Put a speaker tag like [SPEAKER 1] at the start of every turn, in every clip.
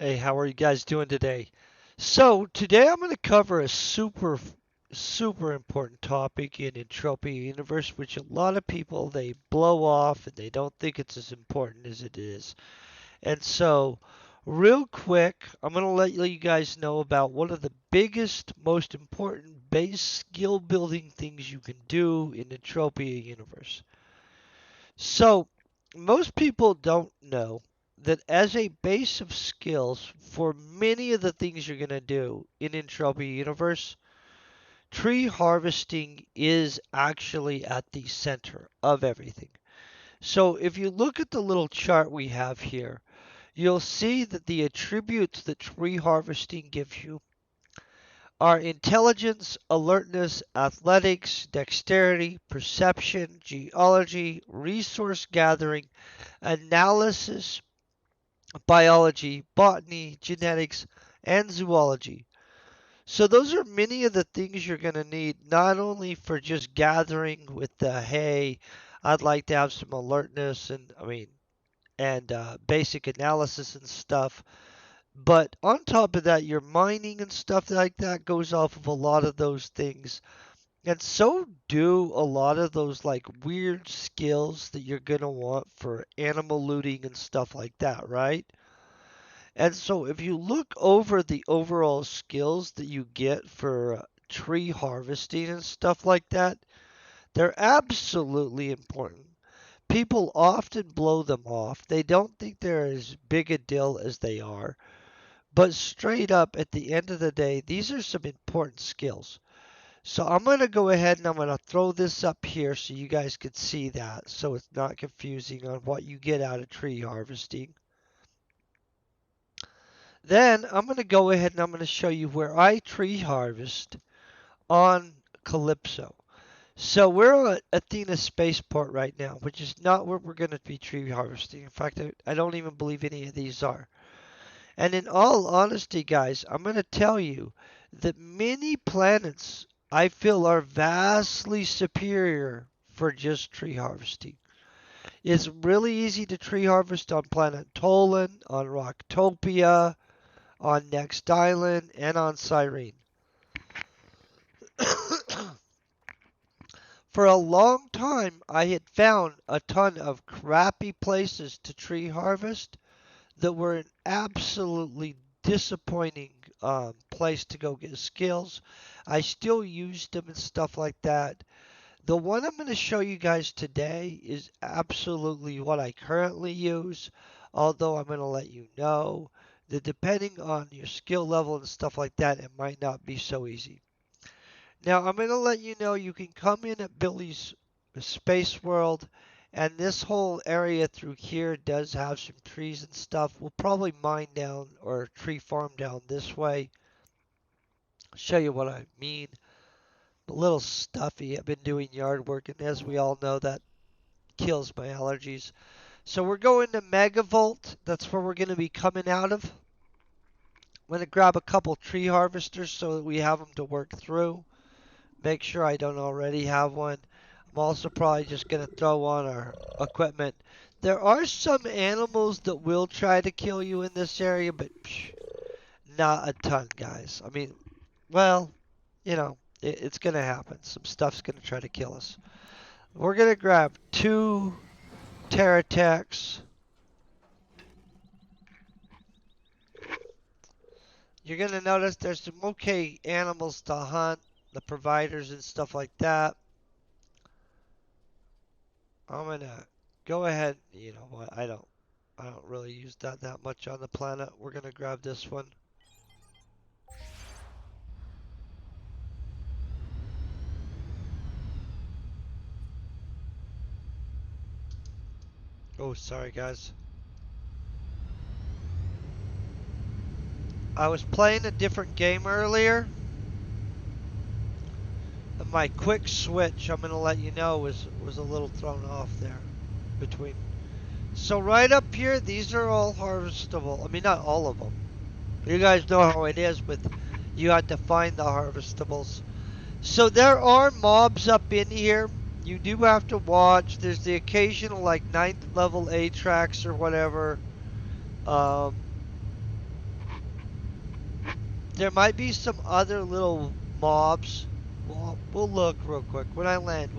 [SPEAKER 1] Hey, how are you guys doing today? So, today I'm going to cover a super important topic in Entropia Universe, which a lot of people they blow off and they don't think it's as important as it is. And so, real quick, I'm going to let you guys know about one of the biggest, most important base skill building things you can do in Entropia Universe. So, most people don't know that as a base of skills for many of the things you're going to do in Entropy Universe, tree harvesting is actually at the center of everything. So, if you look at the little chart we have here, you'll see that the attributes that tree harvesting gives you are intelligence, alertness, athletics, dexterity, perception, geology, resource gathering, analysis, biology, botany, genetics, and zoology. So those are many of the things you're going to need, not only for just gathering with the, hey, I'd like to have some alertness and basic analysis and stuff, but on top of that, your mining and stuff like that goes off of a lot of those things. And so do a lot of those like weird skills that you're going to want for animal looting and stuff like that, right? And so if you look over the overall skills that you get for tree harvesting and stuff like that, they're absolutely important. People often blow them off. They don't think they're as big a deal as they are. But straight up, at the end of the day, these are some important skills. So I'm going to go ahead and I'm going to throw this up here so you guys can see that so it's not confusing on what you get out of tree harvesting. Then I'm going to go ahead and I'm going to show you where I tree harvest on Calypso. So we're on Athena spaceport right now, which is not where we're going to be tree harvesting. In fact, I don't even believe any of these are. And in all honesty, guys, I'm going to tell you that many planets I feel are vastly superior for just tree harvesting. It's really easy to tree harvest on planet Tolan, on Rocktopia, on Next Island, and on Cyrene. For a long time, I had found a ton of crappy places to tree harvest that were an absolutely disappointing place to go get skills. I still used them and stuff like that. The one I'm going to show you guys today is absolutely what I currently use, although I'm going to let you know that depending on your skill level and stuff like that, it might not be so easy. Now, I'm going to let you know you can come in at Billy's Space World, and this whole area through here does have some trees and stuff. We'll probably mine down or tree farm down this way. I'll show you what I mean. A little stuffy. I've been doing yard work, and as we all know, that kills my allergies. So we're going to Megavolt. That's where we're going to be coming out of. I'm going to grab a couple tree harvesters so that we have them to work through. Make sure I don't already have one. I'm also probably just going to throw on our equipment. There are some animals that will try to kill you in this area, but not a ton, guys. I mean, well, it's going to happen. Some stuff's going to try to kill us. We're going to grab 2 Terratechs. You're going to notice there's some okay animals to hunt, the providers and stuff like that. I'm going to go ahead. You know what? I don't really use that much on the planet. We're going to grab this one. Oh, sorry guys. I was playing a different game earlier. And my quick switch, I'm going to let you know, was a little thrown off there between. So right up here, these are all harvestable. I mean, not all of them. You guys know how it is with you have to find the harvestables. So there are mobs up in here. You do have to watch. There's the occasional like 9th level Atrax or whatever. Um, There might be some other little mobs. We'll look real quick. When I land,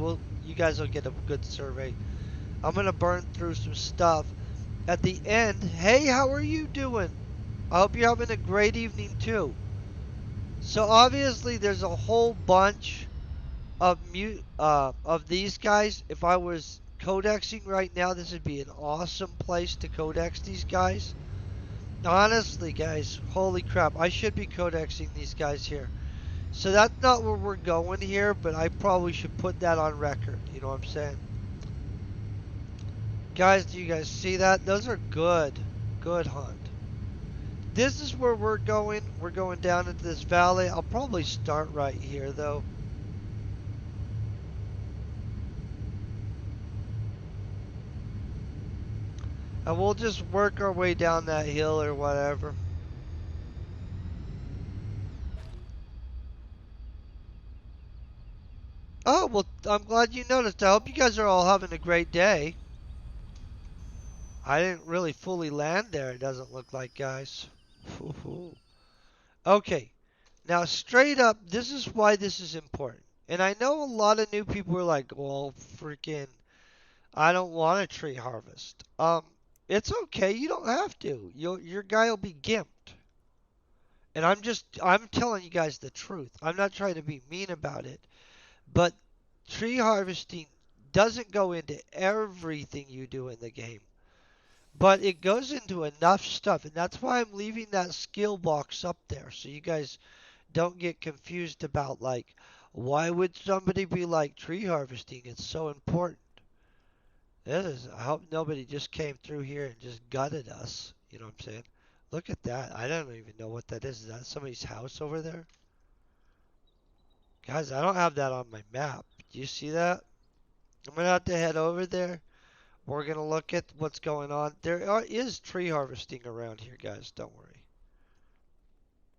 [SPEAKER 1] you guys will get a good survey. I'm gonna burn through some stuff. At the end, hey, how are you doing? I hope you're having a great evening too. So obviously there's a whole bunch of these guys. If I was codexing right now, this would be an awesome place to codex these guys. Honestly, guys, holy crap, I should be codexing these guys here. So that's not where we're going here, but I probably should put that on record. You know what I'm saying? Guys, do you guys see that? Those are good. Good hunt. This is where we're going. We're going down into this valley. I'll probably start right here, though. And we'll just work our way down that hill or whatever. Oh, well, I'm glad you noticed. I hope you guys are all having a great day. I didn't really fully land there, it doesn't look like, guys. Okay, now straight up, this is why this is important. And I know a lot of new people are like, well, freaking, I don't want a tree harvest. It's okay, you don't have to. Your guy will be gimped. And I'm telling you guys the truth. I'm not trying to be mean about it. But tree harvesting doesn't go into everything you do in the game. But it goes into enough stuff. And that's why I'm leaving that skill box up there. So you guys don't get confused about, like, why would somebody be like tree harvesting? It's so important. I hope nobody just came through here and just gutted us. You know what I'm saying? Look at that. I don't even know what that is. Is that somebody's house over there? Guys, I don't have that on my map. Do you see that? I'm going to have to head over there. We're going to look at what's going on. Is tree harvesting around here, guys. Don't worry.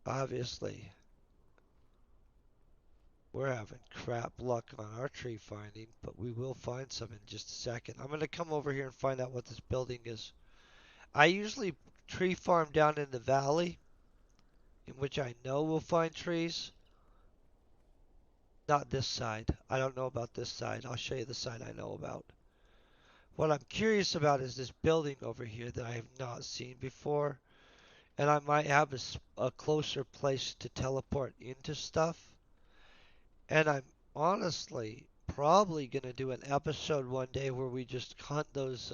[SPEAKER 1] Obviously, we're having crap luck on our tree finding, but we will find some in just a second. I'm going to come over here and find out what this building is. I usually tree farm down in the valley, in which I know we'll find trees. Not this side. I don't know about this side. I'll show you the side I know about. What I'm curious about is this building over here that I have not seen before. And I might have a closer place to teleport into stuff. And I'm honestly probably going to do an episode one day where we just hunt those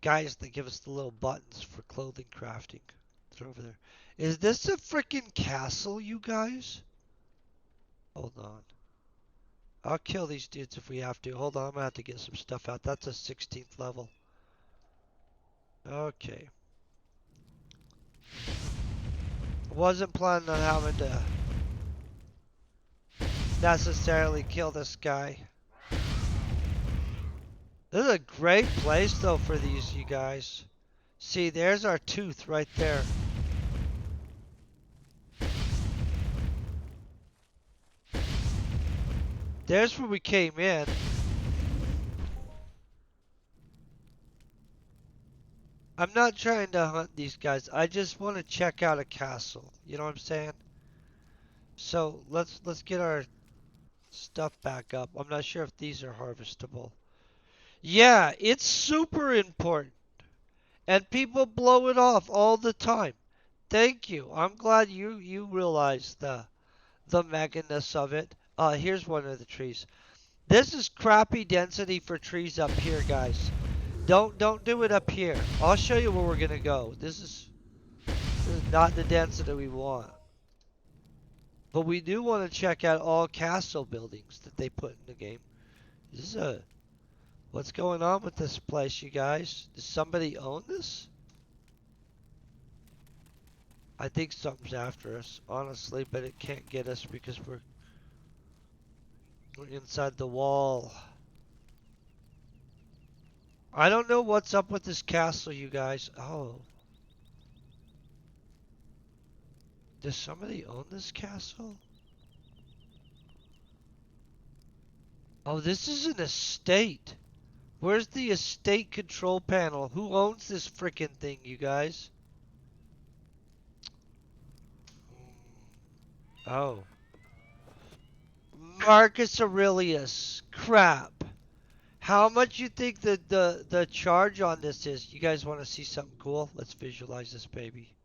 [SPEAKER 1] guys that give us the little buttons for clothing crafting. They're over there. Is this a freaking castle, you guys? Hold on. I'll kill these dudes if we have to. Hold on, I'm gonna have to get some stuff out. That's a 16th level. Okay. Wasn't planning on having to necessarily kill this guy. This is a great place though for these, you guys. See, there's our tooth right there. There's where we came in. I'm not trying to hunt these guys. I just want to check out a castle. You know what I'm saying? So let's get our stuff back up. I'm not sure if these are harvestable. Yeah, it's super important. And people blow it off all the time. Thank you. I'm glad you realize the meganess of it. Here's one of the trees. This is crappy density for trees up here, guys. Don't do it up here. I'll show you where we're gonna go. This is not the density we want. But we do want to check out all castle buildings that they put in the game. This is what's going on with this place, you guys? Does somebody own this? I think something's after us, honestly, but it can't get us because we're inside the wall. I don't know what's up with this castle, you guys. Oh. Does somebody own this castle? Oh, this is an estate. Where's the estate control panel? Who owns this frickin' thing, you guys? Oh. Marcus Aurelius. Crap. How much you think the charge on this is? You guys want to see something cool? Let's visualize this baby.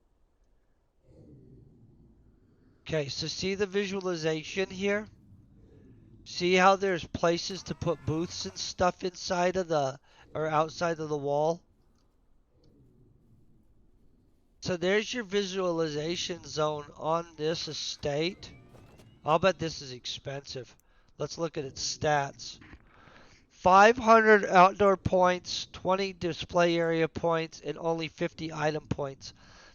[SPEAKER 1] Okay, so see the visualization here? See how there's places to put booths and stuff inside of the, or outside of the wall? So there's your visualization zone on this estate. I'll bet this is expensive. Let's look at its stats. 500 outdoor points, 20 display area points, and only 50 item points.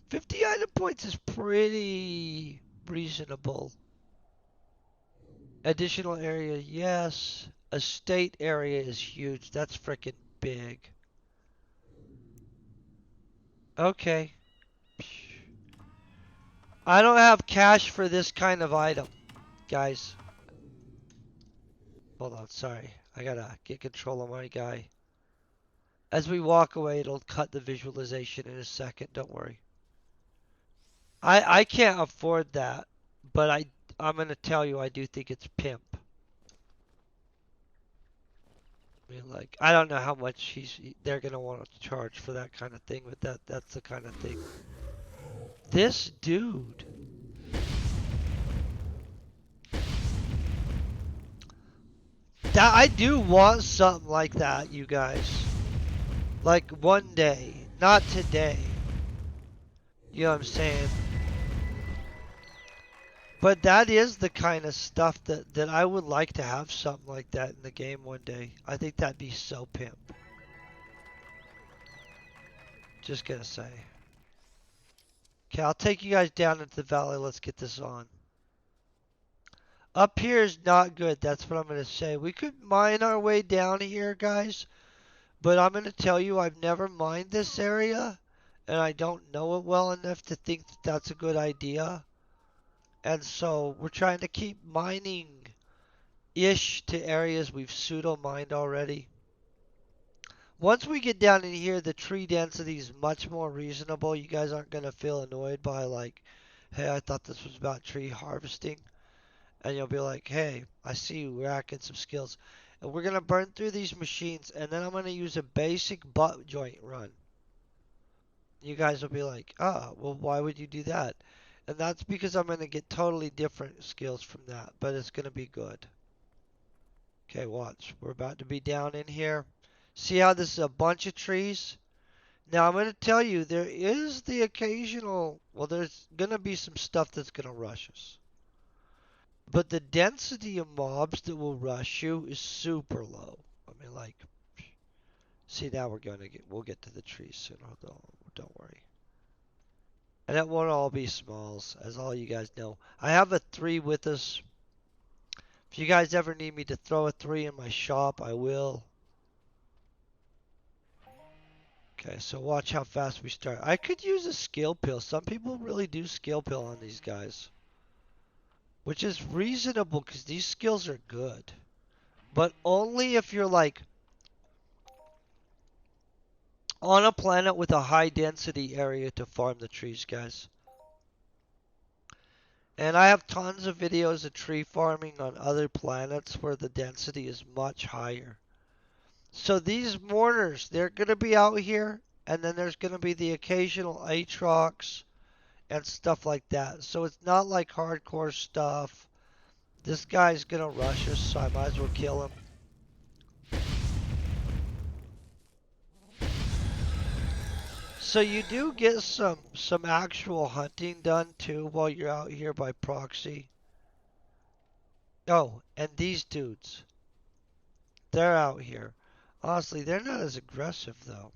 [SPEAKER 1] 50 item points is pretty reasonable. Additional area, yes. Estate area is huge. That's freaking big. Okay. I don't have cash for this kind of item, guys. Hold on, sorry. I gotta get control of my guy. As we walk away, it'll cut the visualization in a second. Don't worry. I can't afford that, but I'm gonna tell you I do think it's pimp. I mean, like, I don't know how much they're gonna want to charge for that kind of thing, but that's the kind of thing. This dude. That I do want something like that, you guys. Like one day, not today. You know what I'm saying? But that is the kind of stuff that I would like to have something like that in the game one day. I think that'd be so pimp. Just gonna say. Okay, I'll take you guys down into the valley. Let's get this on. Up here is not good. That's what I'm gonna say. We could mine our way down here, guys. But I'm gonna tell you, I've never mined this area. And I don't know it well enough to think that that's a good idea. And so we're trying to keep mining-ish to areas we've pseudo-mined already. Once we get down in here, the tree density is much more reasonable. You guys aren't going to feel annoyed by like, hey, I thought this was about tree harvesting. And you'll be like, hey, I see you racking some skills. And we're going to burn through these machines, and then I'm going to use a basic butt joint run. You guys will be like, ah, well, why would you do that? And that's because I'm going to get totally different skills from that, but it's going to be good. Okay, watch. We're about to be down in here. See how this is a bunch of trees? Now, I'm going to tell you, there is the occasional, well, there's going to be some stuff that's going to rush us. But the density of mobs that will rush you is super low. I mean, like, see, now we'll get to the trees soon. Don't worry. And that won't all be smalls, as all you guys know. I have a 3 with us. If you guys ever need me to throw a 3 in my shop, I will. Okay, so watch how fast we start. I could use a skill pill. Some people really do skill pill on these guys. Which is reasonable because these skills are good. But only if you're like on a planet with a high density area to farm the trees, guys. And I have tons of videos of tree farming on other planets where the density is much higher. So these mourners, they're going to be out here, and then there's going to be the occasional Aatrox and stuff like that. So it's not like hardcore stuff. This guy's going to rush us, so I might as well kill him. So you do get some actual hunting done too while you're out here by proxy. Oh, and these dudes, they're out here. Honestly, they're not as aggressive though.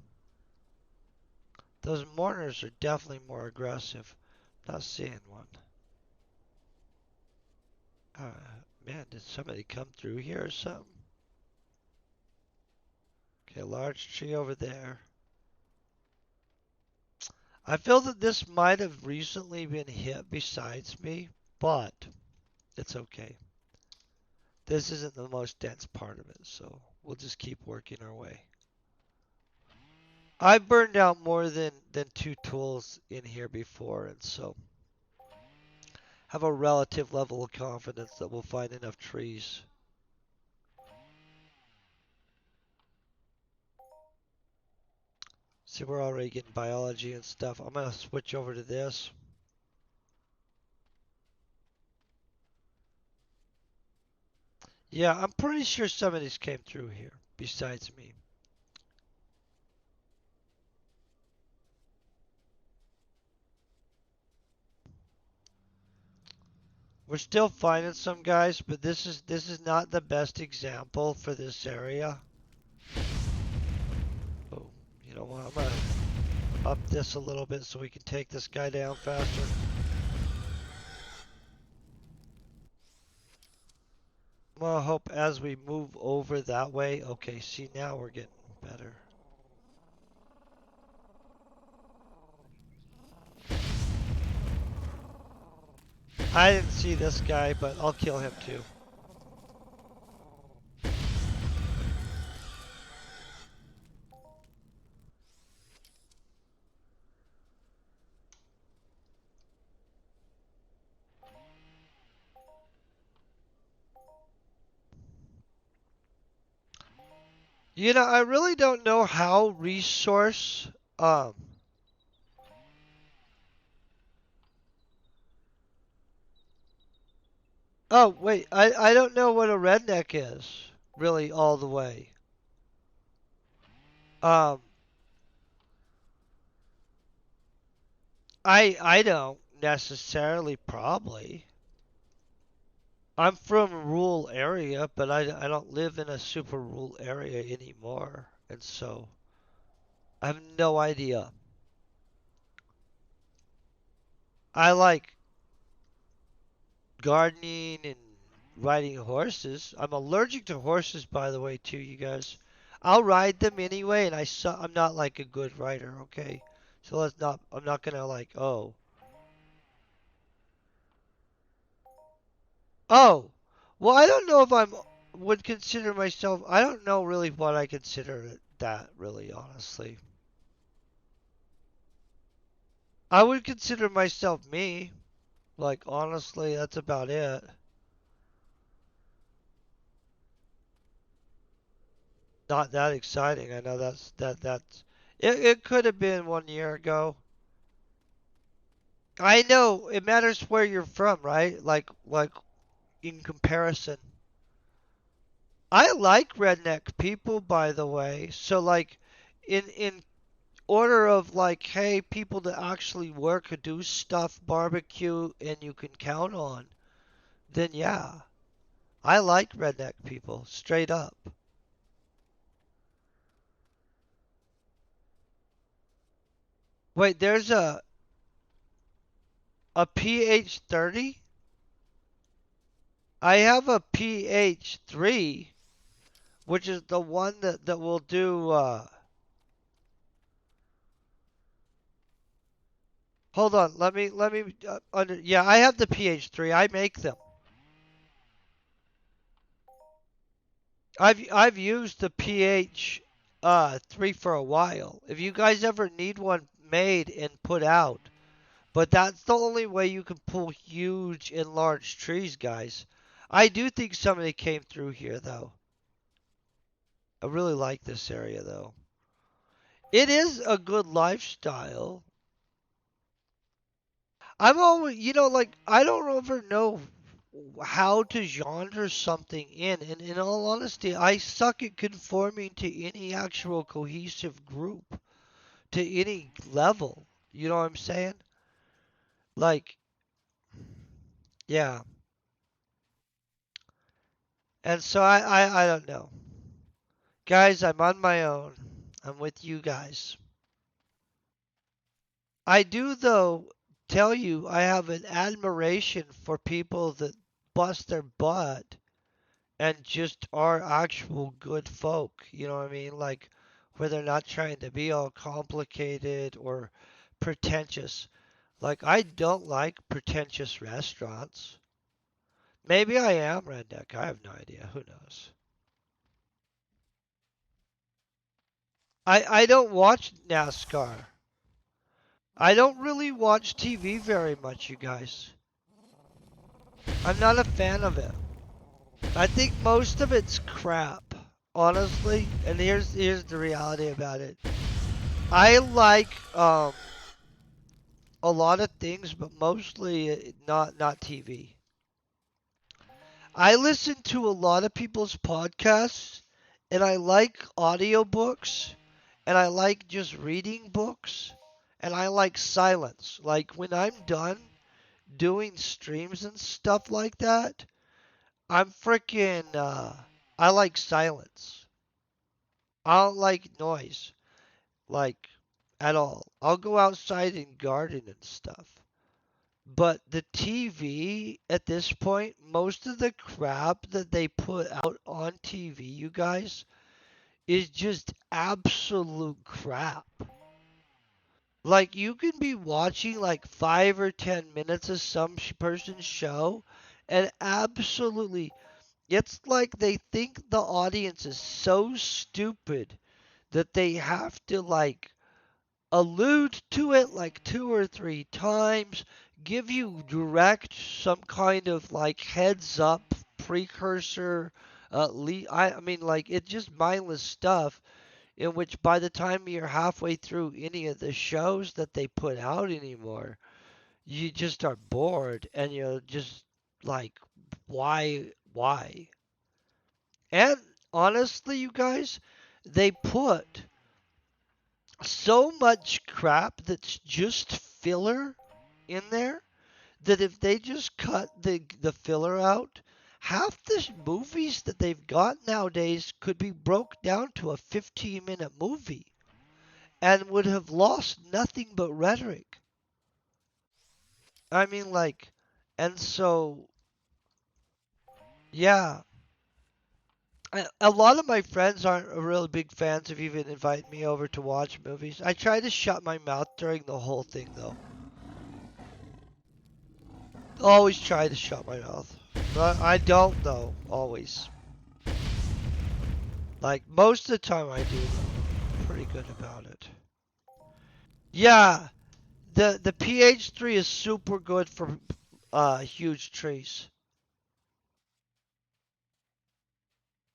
[SPEAKER 1] Those mourners are definitely more aggressive. Not seeing one. Man, did somebody come through here or something? Okay, large tree over there. I feel that this might have recently been hit besides me, but it's okay. This isn't the most dense part of it, so we'll just keep working our way. I burned out more than 2 tools in here before, and so have a relative level of confidence that we'll find enough trees. See, we're already getting biology and stuff. I'm gonna switch over to this. Yeah, I'm pretty sure some of these came through here, besides me. We're still finding some guys, but this is not the best example for this area. Oh, you know what? I'm gonna up this a little bit so we can take this guy down faster. I'm gonna hope as we move over that way. Okay, see now we're getting better. I didn't see this guy, but I'll kill him too. You know, I really don't know how resource oh wait, I don't know what a redneck is really all the way. Um I don't necessarily probably. I'm from a rural area, but I don't live in a super rural area anymore. And so I have no idea. I like gardening and riding horses. I'm allergic to horses, by the way, too, you guys. I'll ride them anyway, and I'm not like a good rider, okay? So let's not. I'm not gonna like. Oh. Well, I don't know if I'm would consider myself. I don't know really what I consider that really, honestly. I would consider myself me. Like honestly, that's about it. Not that exciting. I know that's it could have been 1 year ago. I know it matters where you're from, right? Like in comparison. I like redneck people, by the way. So like in order of like, hey, people that actually work or do stuff, barbecue, and you can count on, then yeah, I like redneck people, straight up. Wait, there's a PH 30? I have a PH 3, which is the one that will do hold on, let me yeah, I have the PH 3. I make them. I've used the PH 3 for a while. If you guys ever need one made and put out, but that's the only way you can pull huge and large trees, guys. I do think somebody came through here though. I really like this area though. It is a good lifestyle. I'm always, like I don't ever know how to genre something in. And in all honesty, I suck at conforming to any actual cohesive group, to any level. You know what I'm saying? Like, yeah. And so I don't know. Guys, I'm on my own. I'm with you guys. I do, though, tell you I have an admiration for people that bust their butt and just are actual good folk. You know what I mean? Like, where they're not trying to be all complicated or pretentious. Like, I don't like pretentious restaurants. Maybe I am redneck. I have no idea. Who knows? I don't watch NASCAR. I don't really watch TV very much, you guys. I'm not a fan of it. I think most of it's crap, honestly. And here's the reality about it. I like a lot of things, but mostly not TV. I listen to a lot of people's podcasts, and I like audiobooks, and I like just reading books, and I like silence. Like when I'm done doing streams and stuff like that, I'm freaking I like silence. I don't like noise, like at all. I'll go outside and garden and stuff. But the TV at this point, most of the crap that they put out on TV, you guys, is just absolute crap. Like you can be watching like 5 or 10 minutes of some person's show, and absolutely, it's like they think the audience is so stupid that they have to like allude to it like 2 or 3 times, give you direct some kind of like heads up precursor. I mean, like it's just mindless stuff. In which by the time you're halfway through any of the shows that they put out anymore, you just are bored and you're just like, why? And honestly, you guys, they put so much crap that's just filler in there that if they just cut the filler out, half the movies that they've got nowadays could be broke down to a 15-minute movie and would have lost nothing but rhetoric. I mean, like, and so, yeah. A lot of my friends aren't really big fans of even inviting me over to watch movies. I try to shut my mouth during the whole thing, though. Always try to shut my mouth. But I don't though, always. Like most of the time I do though. I'm pretty good about it. Yeah, the PH3 is super good for huge trees.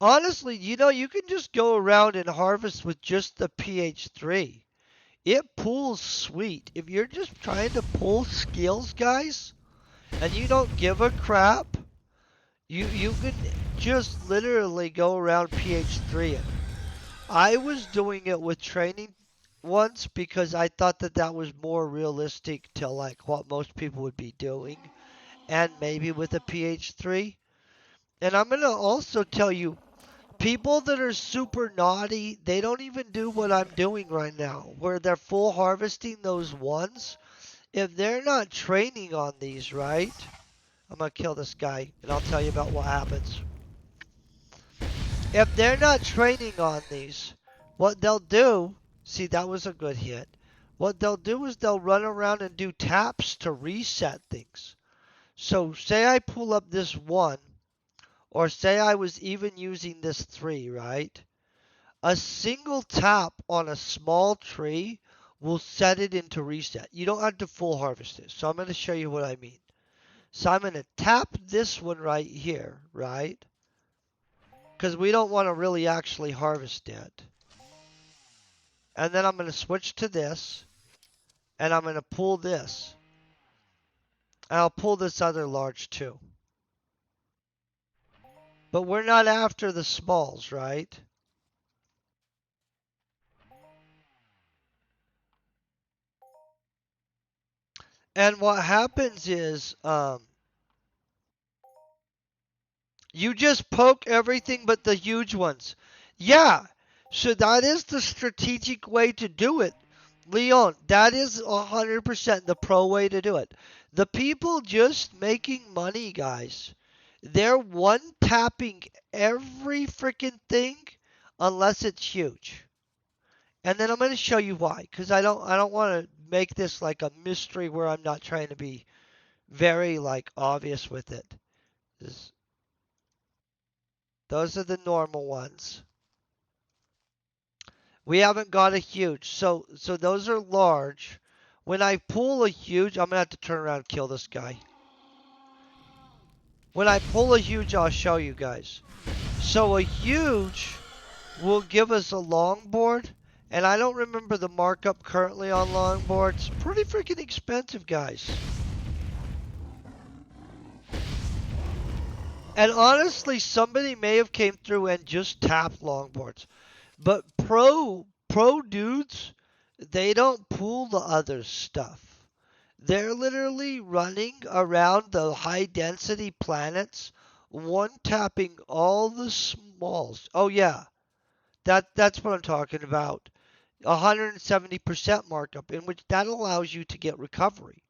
[SPEAKER 1] Honestly, you can just go around and harvest with just the PH3. It pulls sweet. If you're just trying to pull skills, guys, and you don't give a crap, you can just literally go around PH3. I was doing it with training once because I thought that that was more realistic to like what most people would be doing, and maybe with a PH3. And I'm gonna also tell you, people that are super naughty, they don't even do what I'm doing right now, where they're full harvesting those ones. If they're not training on these, right? I'm gonna kill this guy, and I'll tell you about what happens. If they're not training on these, what they'll do, see, that was a good hit. What they'll do is they'll run around and do taps to reset things. So, say I pull up this one, or say I was even using this three, right? A single tap on a small tree will set it into reset. You don't have to full harvest it. So, I'm going to show you what I mean. So, I'm going to tap this one right here, right? Because we don't want to really actually harvest it. And then I'm going to switch to this, and I'm going to pull this. And I'll pull this other large too. But we're not after the smalls, right? And what happens is you just poke everything but the huge ones. Yeah, so that is the strategic way to do it. Leon, that is 100% the pro way to do it. The people just making money, guys, they're one tapping every freaking thing unless it's huge. And then I'm going to show you why, because I don't want to make this like a mystery where I'm not trying to be very like obvious with it. This, those are the normal ones. We haven't got a huge, so those are large. When I pull a huge, I'm gonna have to turn around and kill this guy. When I pull a huge, I'll show you guys. So a huge will give us a longboard, and I don't remember the markup currently on longboards. Pretty freaking expensive, guys. And honestly, somebody may have came through and just tapped longboards. But pro dudes, they don't pull the other stuff. They're literally running around the high density planets, one tapping all the smalls. Oh yeah, that's what I'm talking about. 170% markup, in which that allows you to get recovery.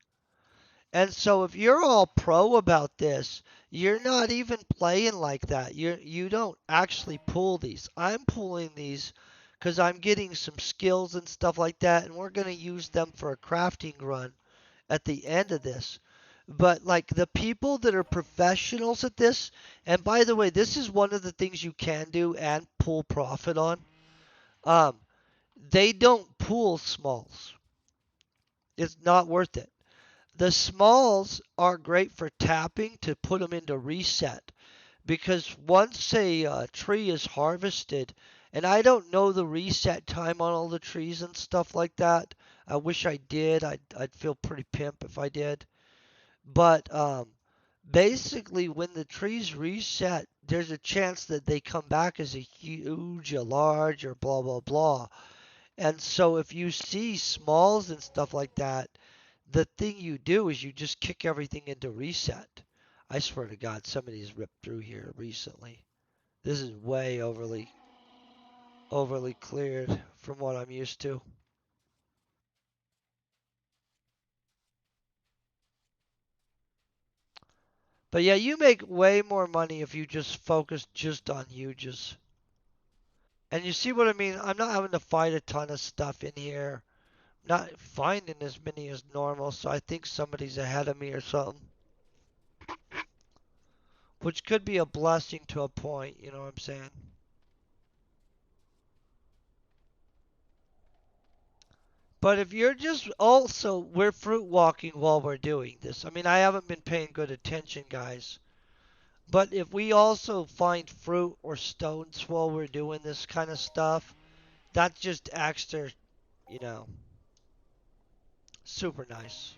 [SPEAKER 1] And so if you're all pro about this, you're not even playing like that. You don't actually pull these. I'm pulling these because I'm getting some skills and stuff like that, and we're going to use them for a crafting run at the end of this. But like the people that are professionals at this, and by the way, this is one of the things you can do and pull profit on. Um, they don't pull smalls. It's not worth it. The smalls are great for tapping to put them into reset because once a tree is harvested, and I don't know the reset time on all the trees and stuff like that. I wish I did. I'd feel pretty pimp if I did. But basically, when the trees reset, there's a chance that they come back as a huge, a large, or blah blah blah. And so if you see smalls and stuff like that, the thing you do is you just kick everything into reset. I swear to God, somebody's ripped through here recently. This is way overly cleared from what I'm used to. But yeah, you make way more money if you just focus just on huges. And you see what I mean? I'm not having to fight a ton of stuff in here. Not finding as many as normal, so I think somebody's ahead of me or something. Which could be a blessing to a point, you know what I'm saying? But if you're just also, we're fruit walking while we're doing this. I mean, I haven't been paying good attention, guys. But if we also find fruit or stones while we're doing this kind of stuff, that's just extra, you know, super nice.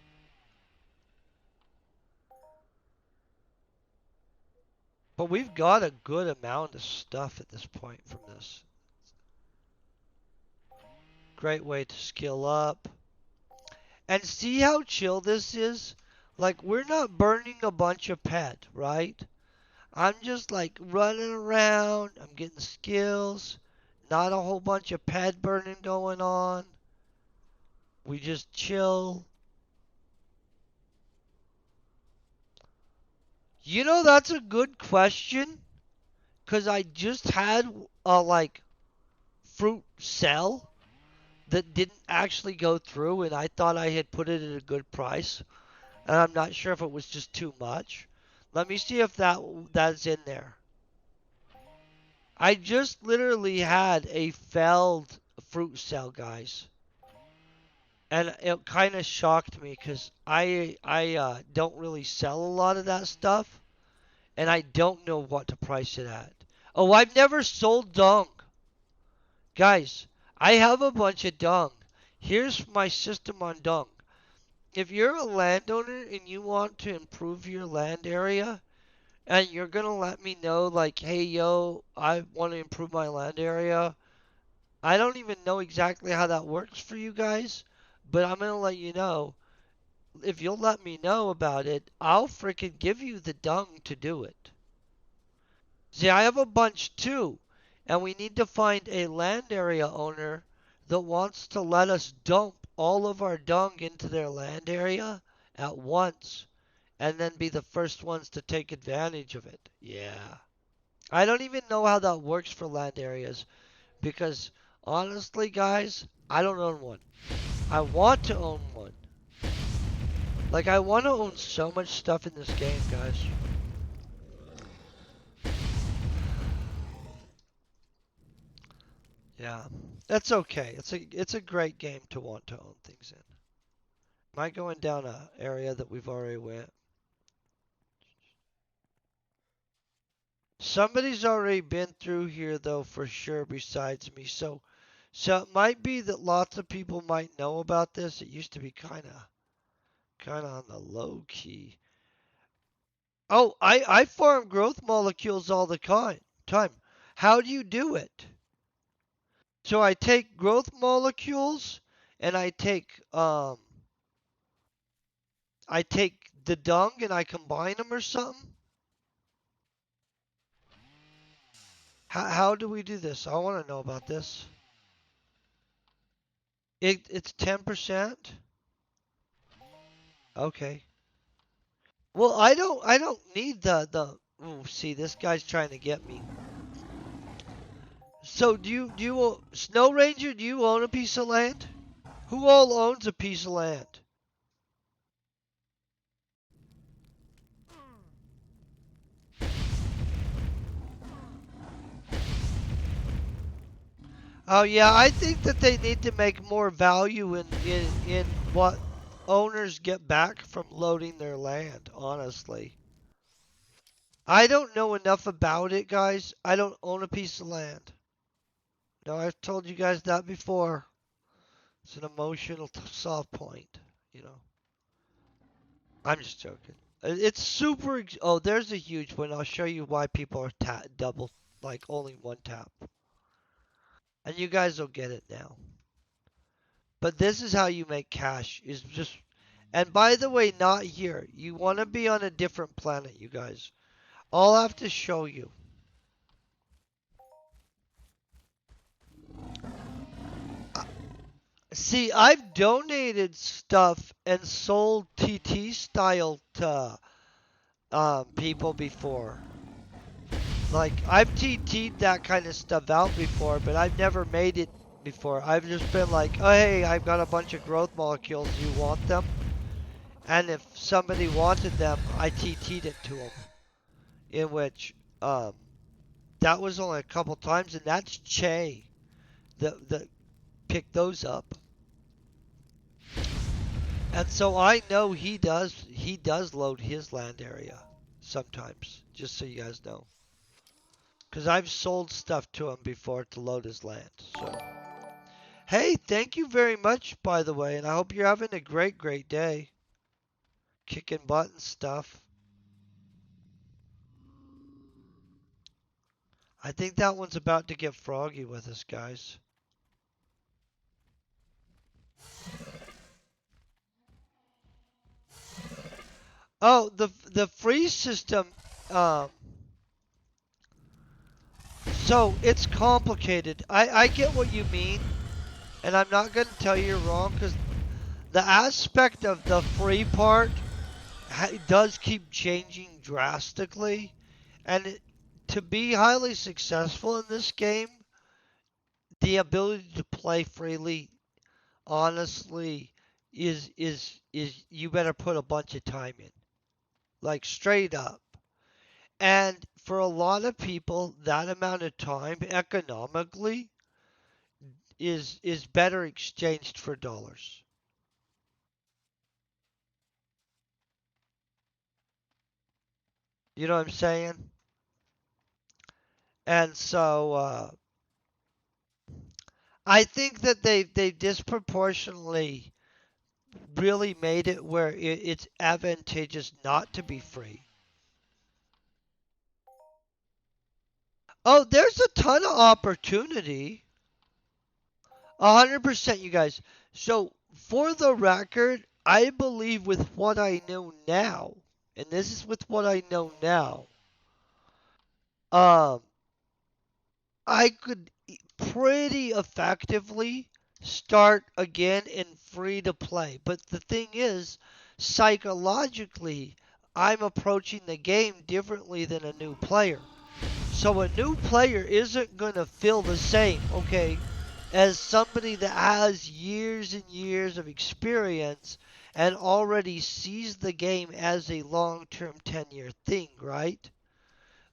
[SPEAKER 1] But we've got a good amount of stuff at this point from this. Great way to skill up. And see how chill this is? Like, we're not burning a bunch of pet, right? I'm just like running around. I'm getting skills. Not a whole bunch of pad burning going on. We just chill. You know, that's a good question. Because I just had a like fruit cell that didn't actually go through. And I thought I had put it at a good price. And I'm not sure if it was just too much. Let me see if that's in there. I just literally had a failed fruit cell, guys. And it kind of shocked me because I don't really sell a lot of that stuff, and I don't know what to price it at. Oh, I've never sold dung, guys. I have a bunch of dung. Here's my system on dung. If you're a landowner and you want to improve your land area, and you're gonna let me know, like, hey, yo, I want to improve my land area. I don't even know exactly how that works for you guys, but I'm gonna let you know if you'll let me know about it, I'll freaking give you the dung to do it. See, I have a bunch too, and we need to find a land area owner that wants to let us dump all of our dung into their land area at once and then be the first ones to take advantage of it. Yeah. I don't even know how that works for land areas because honestly, guys, I don't own one. I want to own one. Like, I want to own so much stuff in this game, guys. Yeah, that's okay. It's a great game to want to own things in. Am I going down a area that we've already went? somebody's already been through here though for sure besides me. So it might be that lots of people might know about this. It used to be kind of on the low key. Oh, I farm growth molecules all the time. How do you do it? So I take growth molecules and I take the dung and I combine them or something. How do we do this? I want to know about this. It's 10%. Okay. Well, I don't need the. Ooh, see, this guy's trying to get me. So do you Snow Ranger? Do you own a piece of land? Who all owns a piece of land? Oh yeah, I think that they need to make more value in what owners get back from loading their land, honestly. I don't know enough about it, guys. I don't own a piece of land. No, I've told you guys that before. It's an emotional soft point, you know. I'm just joking. It's super. Oh, there's a huge one. I'll show you why people are double, like only one tap. And you guys will get it now. But this is how you make cash. Is just. And by the way, not here. You want to be on a different planet, you guys. I'll have to show you. Uh, See, I've donated stuff and sold TT style to people before. Like I've TT'd that kind of stuff out before, but I've never made it before. I've just been like, oh hey, I've got a bunch of growth molecules. You want them? And if somebody wanted them, I TT'd it to them. In which um, that was only a couple times, and that's Che that picked those up. And so I know he does load his land area sometimes. Just so you guys know, because I've sold stuff to him before to load his land. So. Hey, thank you very much, by the way, and I hope you're having a great day. Kicking butt and stuff. I think that one's about to get froggy with us, guys. Oh, the free system. Um, so it's complicated. I get what you mean, and I'm not gonna tell you you're wrong because the aspect of the free part does keep changing drastically, and to be highly successful in this game, the ability to play freely honestly is you better put a bunch of time in. Like straight up. And for a lot of people that amount of time economically is better exchanged for dollars. You know what I'm saying? And so I think that they disproportionately really made it where it's advantageous not to be free. Oh, there's a ton of opportunity. 100%, you guys. So, for the record, I believe with what I know now, and this is with what I know now, um, I could pretty effectively start again in free to play. But the thing is, psychologically, I'm approaching the game differently than a new player. So a new player isn't going to feel the same, okay, as somebody that has years and years of experience and already sees the game as a long-term 10-year thing, right?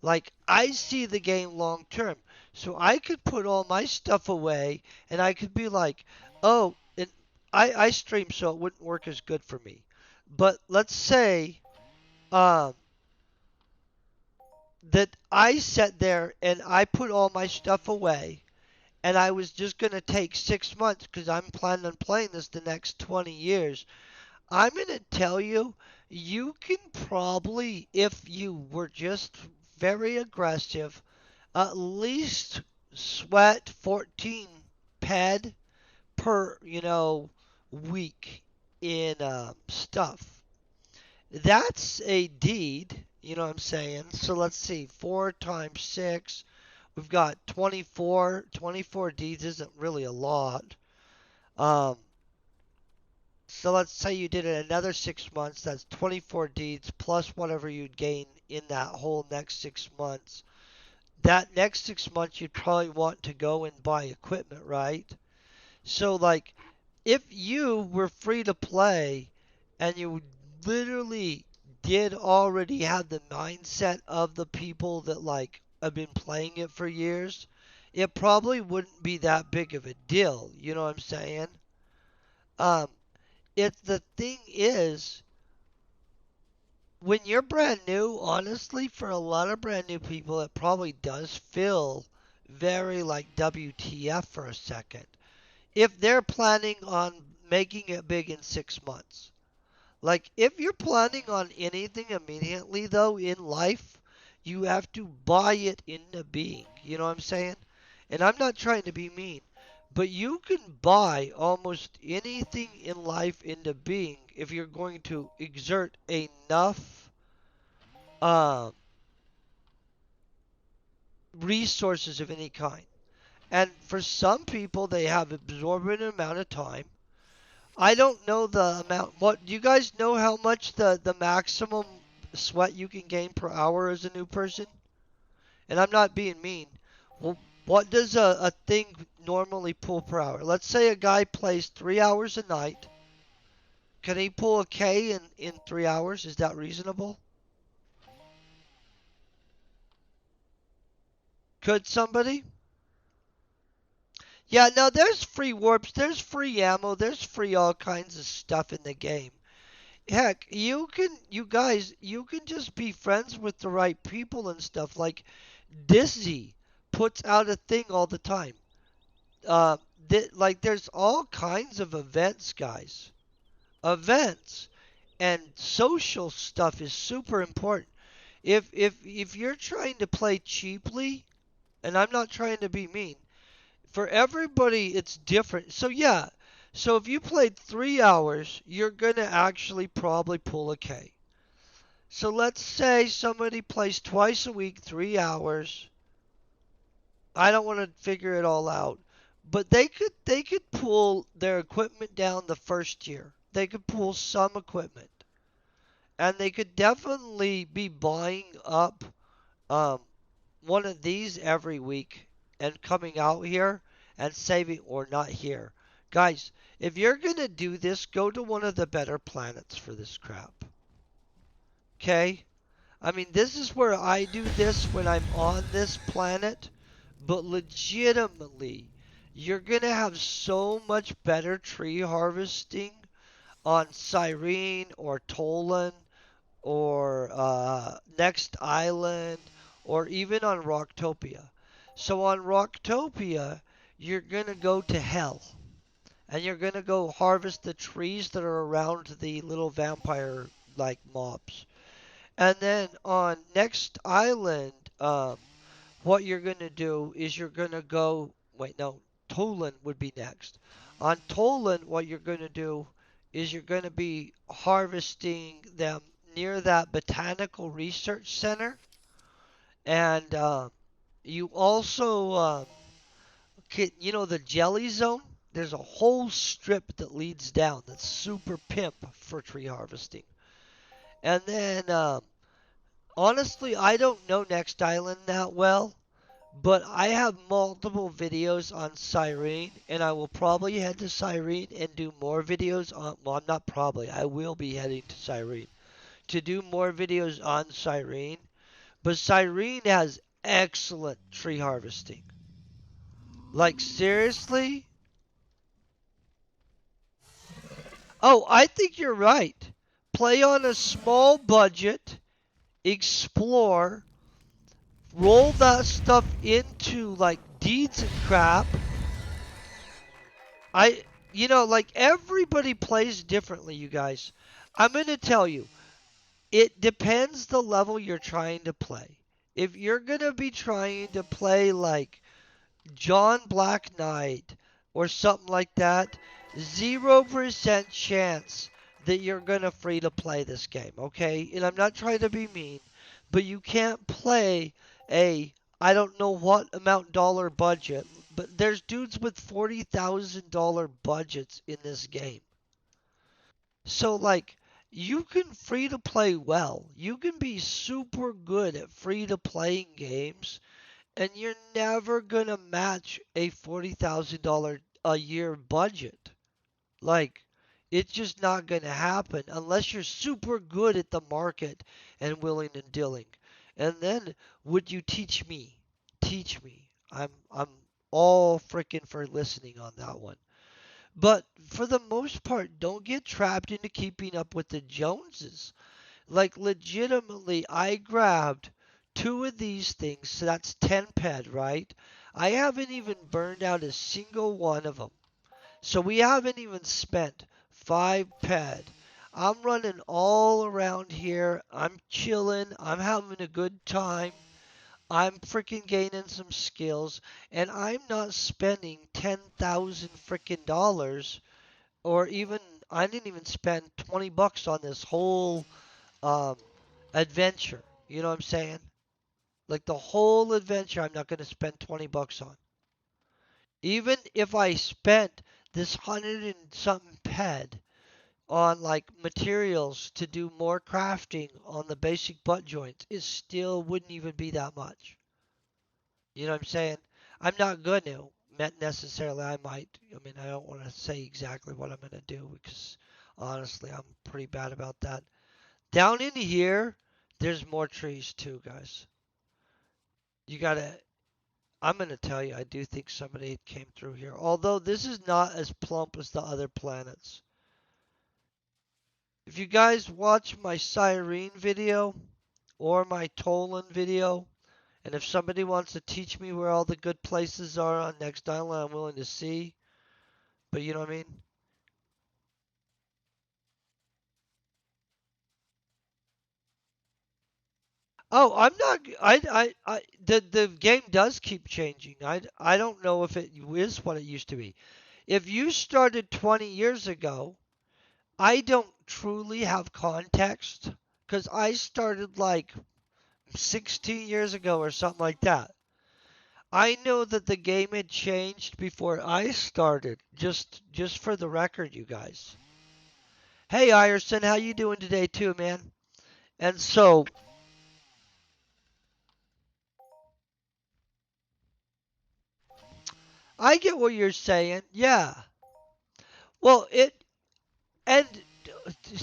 [SPEAKER 1] Like I see the game long term. So I could put all my stuff away and I could be like, "Oh, and I stream so it wouldn't work as good for me." But let's say um that I sat there and I put all my stuff away, and I was just going to take 6 months because I'm planning on playing this the next 20 years. I'm going to tell you, you can probably, if you were just very aggressive, at least sweat 14 ped per, week in stuff. That's a deed, you know what I'm saying? So let's see, 4 times 6, we've got 24. 24 deeds isn't really a lot. Um, so let's say you did it another 6 months. That's 24 deeds plus whatever you'd gain in that whole next 6 months. That next 6 months, you'd probably want to go and buy equipment, right? So, like, if you were free to play and you literally did already have the mindset of the people that, like, have been playing it for years, it probably wouldn't be that big of a deal. You know what I'm saying? Um, the thing is, when you're brand new, honestly, for a lot of brand new people, it probably does feel very like WTF for a second. If they're planning on making it big in 6 months. Like, if you're planning on anything immediately, though, in life, you have to buy it into being. You know what I'm saying? And I'm not trying to be mean, but you can buy almost anything in life into being if you're going to exert enough um, resources of any kind. And for some people, they have absorbent amount of time. I don't know the amount. What do you guys know how much the maximum sweat you can gain per hour as a new person? And I'm not being mean. Well, what does a thing normally pull per hour? Let's say a guy plays 3 hours a night. Can he pull a K in 3 hours? Is that reasonable? Could somebody? Yeah, no, there's free warps, there's free ammo, there's free all kinds of stuff in the game. Heck, you guys, you can just be friends with the right people and stuff. Like Dizzy puts out a thing all the time. Uh, like there's all kinds of events, guys. Events and social stuff is super important. If you're trying to play cheaply, and I'm not trying to be mean, for everybody it's different. So yeah, so if you played 3 hours, you're gonna actually probably pull a K. So let's say somebody plays twice a week, 3 hours. I don't want to figure it all out, but they could pull their equipment down the first year. They could pull some equipment, and they could definitely be buying up um, one of these every week and coming out here and saving or not here. Guys, if you're going to do this, go to one of the better planets for this crap. Okay? I mean, this is where I do this when I'm on this planet, but legitimately, you're going to have so much better tree harvesting on Cyrene or Tolan or Next Island, or even on Rocktopia. So on Rocktopia, you're going to go to hell. And you're going to go harvest the trees that are around the little vampire like mobs. And then on Next Island, what you're going to do is you're going to go. Wait, no, Tolan would be next. On Tolan, what you're going to do is you're going to be harvesting them near that botanical research center, and you also, the jelly zone. There's a whole strip that leads down that's super pimp for tree harvesting. And then, honestly, I don't know Next Island that well. But I have multiple videos on Cyrene, and I will probably head to Cyrene and do more videos on. Well, I'm not probably. I will be heading to Cyrene to do more videos on Cyrene. But Cyrene has excellent tree harvesting. Like, seriously? Oh, I think you're right. Play on a small budget, explore, roll that stuff into like deeds and crap. I, like everybody plays differently, you guys. I'm going to tell you, it depends the level you're trying to play. If you're going to be trying to play like John Black Knight or something like that, 0% chance that you're going to free to play this game, okay? And I'm not trying to be mean, but you can't play a I don't know what amount dollar budget, but there's dudes with $40,000 budgets in this game. So like you can free to play well. You can be super good at free to playing games and you're never going to match a $40,000 a year budget. Like, it's just not going to happen unless you're super good at the market and willing and dealing. And then, would you teach me? Teach me. I'm all freaking for listening on that one. But for the most part, don't get trapped into keeping up with the Joneses. Like legitimately, I grabbed two of these things, so that's 10 ped, right? I haven't even burned out a single one of them. So we haven't even spent 5 ped. I'm running all around here. I'm chilling. I'm having a good time. I'm freaking gaining some skills. And I'm not spending 10,000 freaking dollars or even, I didn't even spend 20 bucks on this whole um, adventure. You know what I'm saying? Like the whole adventure, I'm not going to spend 20 bucks on. Even if I spent this hundred and something ped on like materials to do more crafting on the basic butt joints, it still wouldn't even be that much. You know what I'm saying? I'm not going to. Necessarily, I might. I mean, I don't want to say exactly what I'm going to do because honestly, I'm pretty bad about that. Down in here, there's more trees too, guys. You gotta. I'm gonna tell you, I do think somebody came through here. Although this is not as plump as the other planets. If you guys watch my Cyrene video or my Tolan video, and if somebody wants to teach me where all the good places are on Next Island, I'm willing to see. But you know what I mean? Oh, I'm not. The game does keep changing. I don't know if it is what it used to be. If you started 20 years ago, I don't truly have context because I started like 16 years ago or something like that. I know that the game had changed before I started. Just for the record, you guys. Hey, Iverson, how you doing today, too, man? And so I get what you're saying. Yeah. Well, and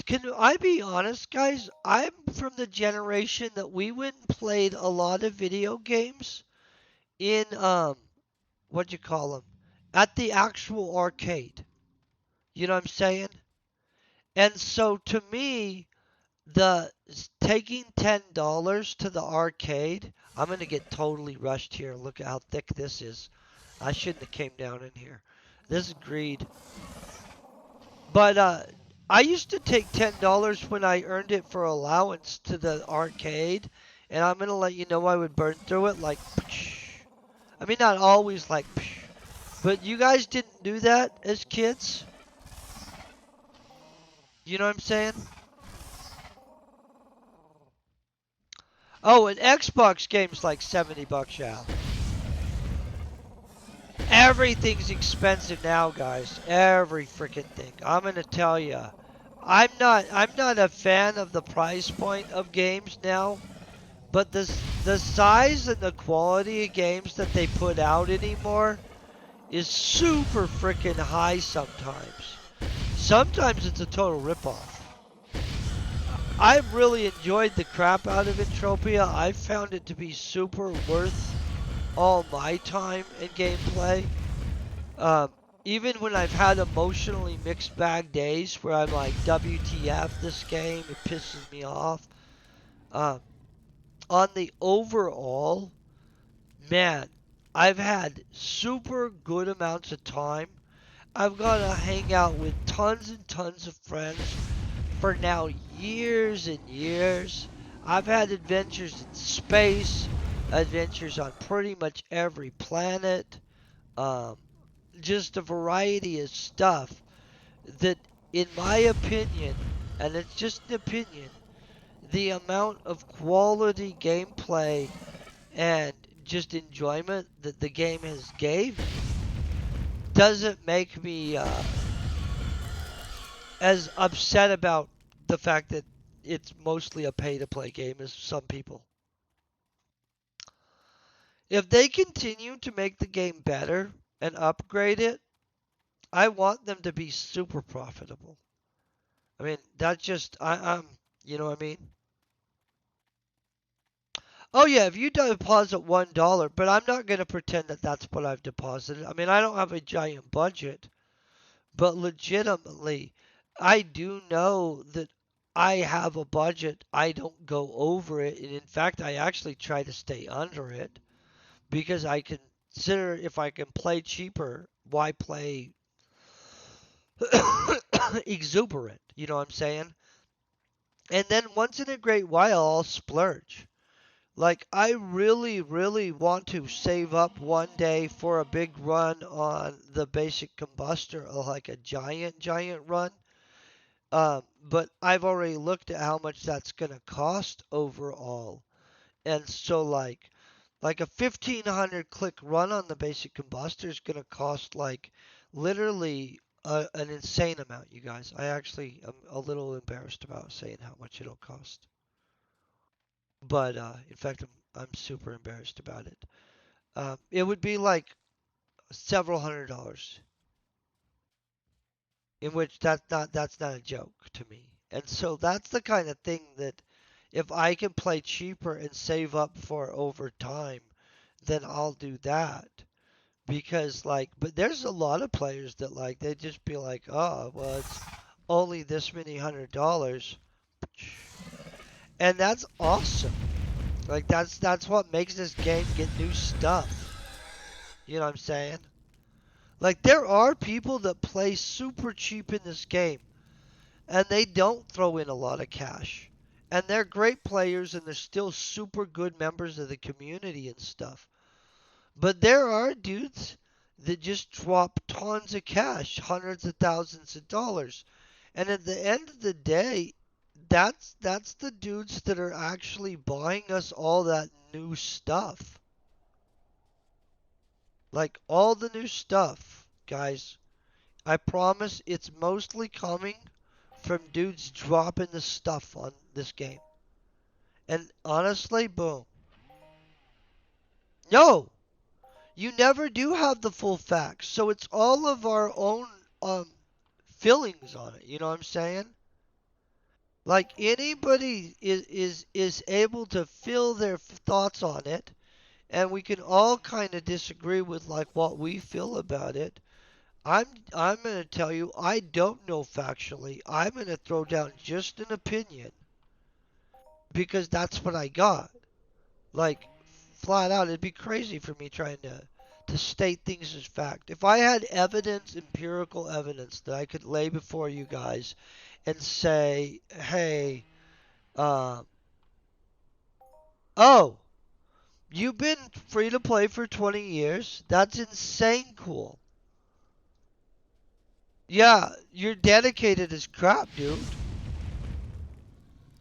[SPEAKER 1] can I be honest, guys? I'm from the generation that we went and played a lot of video games in what you call them at the actual arcade. You know what I'm saying? And so to me, the taking $10 to the arcade, I'm gonna get totally rushed here. Look at how thick this is. I shouldn't have came down in here. This is greed. But I used to take $10 when I earned it for allowance to the arcade, and I'm gonna let you know I would burn through it like. I mean, not always like. But you guys didn't do that as kids. You know what I'm saying? Oh, an Xbox game's like 70 bucks, yeah. Everything's expensive now, guys. Every freaking thing. I'm gonna tell you. I'm not a fan of the price point of games now, but the size and the quality of games that they put out anymore is super freaking high sometimes. Sometimes it's a total ripoff. I've really enjoyed the crap out of Entropia. I found it to be super worth all my time and gameplay. Um, Even when I've had emotionally mixed bag days where I'm like, WTF, this game, it pisses me off. Um, on the overall, Man, I've had super good amounts of time. I've got to hang out with tons and tons of friends for now years and years. I've had adventures in space, adventures on pretty much every planet, um, just a variety of stuff that, in my opinion, and it's just an opinion, the amount of quality gameplay and just enjoyment that the game has gave me doesn't make me as upset about the fact that it's mostly a pay to play game as some people. If they continue to make the game better and upgrade it, I want them to be super profitable. I mean, that's just I'm you know what I mean? Oh yeah, if you deposit $1, but I'm not going to pretend that that's what I've deposited. I mean, I don't have a giant budget, but legitimately, I do know that I have a budget. I don't go over it, and in fact, I actually try to stay under it because I consider if I can play cheaper, why play exuberant? You know what I'm saying? And then once in a great while, I'll splurge. Like, I really, really want to save up one day for a big run on the basic combustor, like a giant, giant run. But I've already looked at how much that's going to cost overall. And so, like a 1,500 click run on the basic combustor is going to cost, like, literally an insane amount, you guys. I actually am a little embarrassed about saying how much it'll cost. But in fact, I'm super embarrassed about it. It would be like several $100s, in which that's not a joke to me. And so that's the kind of thing that if I can play cheaper and save up for over time, then I'll do that. Because but there's a lot of players that they just be like, oh, well, it's only this many $100, and that's awesome. Like that's what makes this game get new stuff. You know what I'm saying? Like there are people that play super cheap in this game and they don't throw in a lot of cash. And they're great players and they're still super good members of the community and stuff. But there are dudes that just drop tons of cash, hundreds of thousands of dollars. And at the end of the day, that's the dudes that are actually buying us all that new stuff. Like all the new stuff, guys. I promise it's mostly coming from dudes dropping the stuff on this game. And honestly, boom. No, you never do have the full facts. So it's all of our own um feelings on it. You know what I'm saying? Like anybody is able to feel their thoughts on it, and we can all kind of disagree with what we feel about it. I'm going to tell you I don't know factually. I'm going to throw down just an opinion because that's what I got. Like flat out, it'd be crazy for me trying to state things as fact. If I had evidence, empirical evidence that I could lay before you guys and say, "Hey, uh, oh, you've been free to play for 20 years. That's insane cool. Yeah, you're dedicated as crap, dude."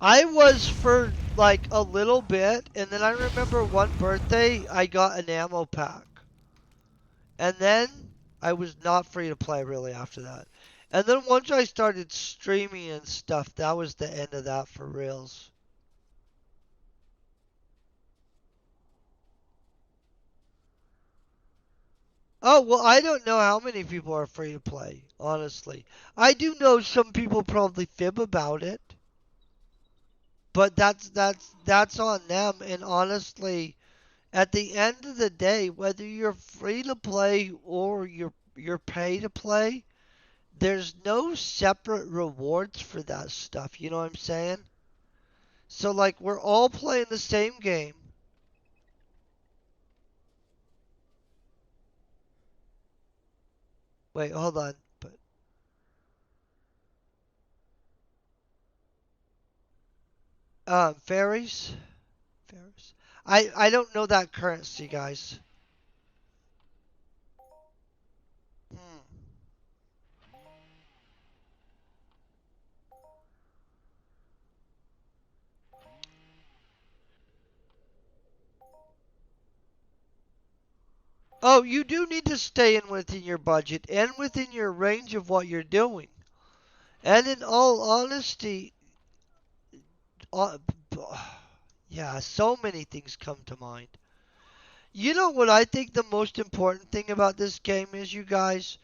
[SPEAKER 1] I was for a little bit, and then I remember one birthday I got an ammo pack. And then I was not free to play really after that. And then once I started streaming and stuff, that was the end of that for reals. Oh, well, I don't know how many people are free to play, honestly. I do know some people probably fib about it, but that's on them, and honestly, at the end of the day, whether you're free to play or you're pay to play, there's no separate rewards for that stuff. You know what I'm saying? So we're all playing the same game. Wait, hold on. But fairies, fairies. I don't know that currency, guys. Hmm. Oh, you do need to stay in within your budget and within your range of what you're doing. And in all honesty, uh, yeah, so many things come to mind. You know what I think the most important thing about this game is, you guys,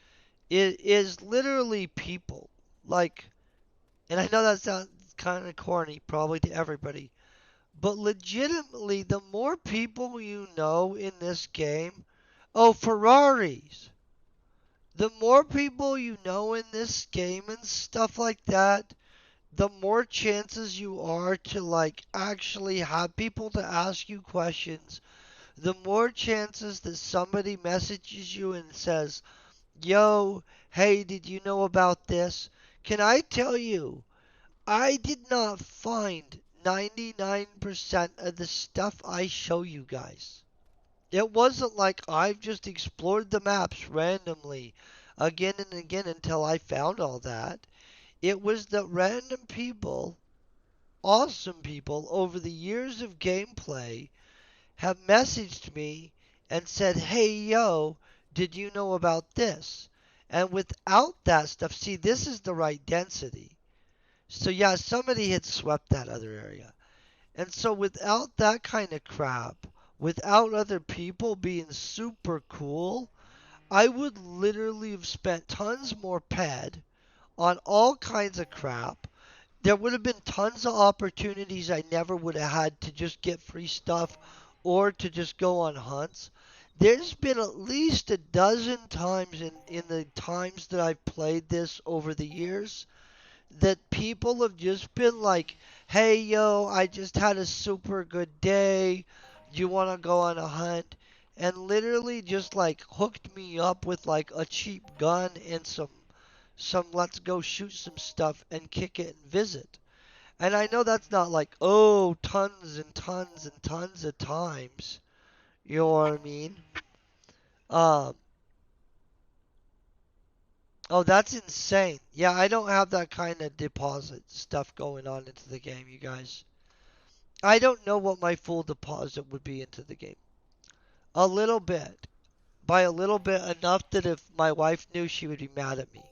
[SPEAKER 1] is literally people. Like, and I know that sounds kind of corny, probably to everybody, but legitimately, the more people you know in this game, oh, Ferraris. The more people you know in this game and stuff like that, the more chances you are to like actually have people to ask you questions. The more chances that somebody messages you and says, "Yo, hey, did you know about this?" Can I tell you, I did not find 99% of the stuff I show you guys. It wasn't like I've just explored the maps randomly again and again until I found all that. It was that random people, awesome people, over the years of gameplay have messaged me and said, "Hey, yo, did you know about this?" And without that stuff, see, this is the right density. So, yeah, somebody had swept that other area. And so, without that kind of crap, without other people being super cool, I would literally have spent tons more ped on all kinds of crap. There would have been tons of opportunities I never would have had to just get free stuff or to just go on hunts. There's been at least a dozen times in the times that I've played this over the years that people have just been like, "Hey, yo, I just had a super good day. You want to go on a hunt?" And literally just like hooked me up with like a cheap gun and some let's go shoot some stuff and kick it and visit. And I know that's not like, oh, tons and tons and tons of times. You know what I mean? Um, oh, that's insane. Yeah, I don't have that kind of deposit stuff going on into the game, you guys. I don't know what my full deposit would be into the game. A little bit. By a little bit, enough that if my wife knew, she would be mad at me.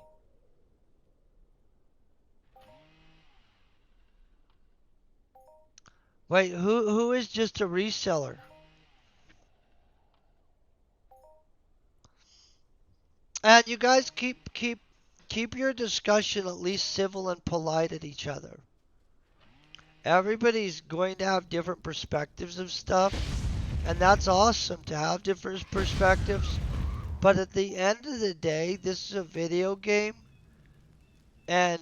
[SPEAKER 1] Wait, who is just a reseller? And you guys keep your discussion at least civil and polite at each other. Everybody's going to have different perspectives of stuff, and that's awesome to have different perspectives. But at the end of the day, this is a video game, and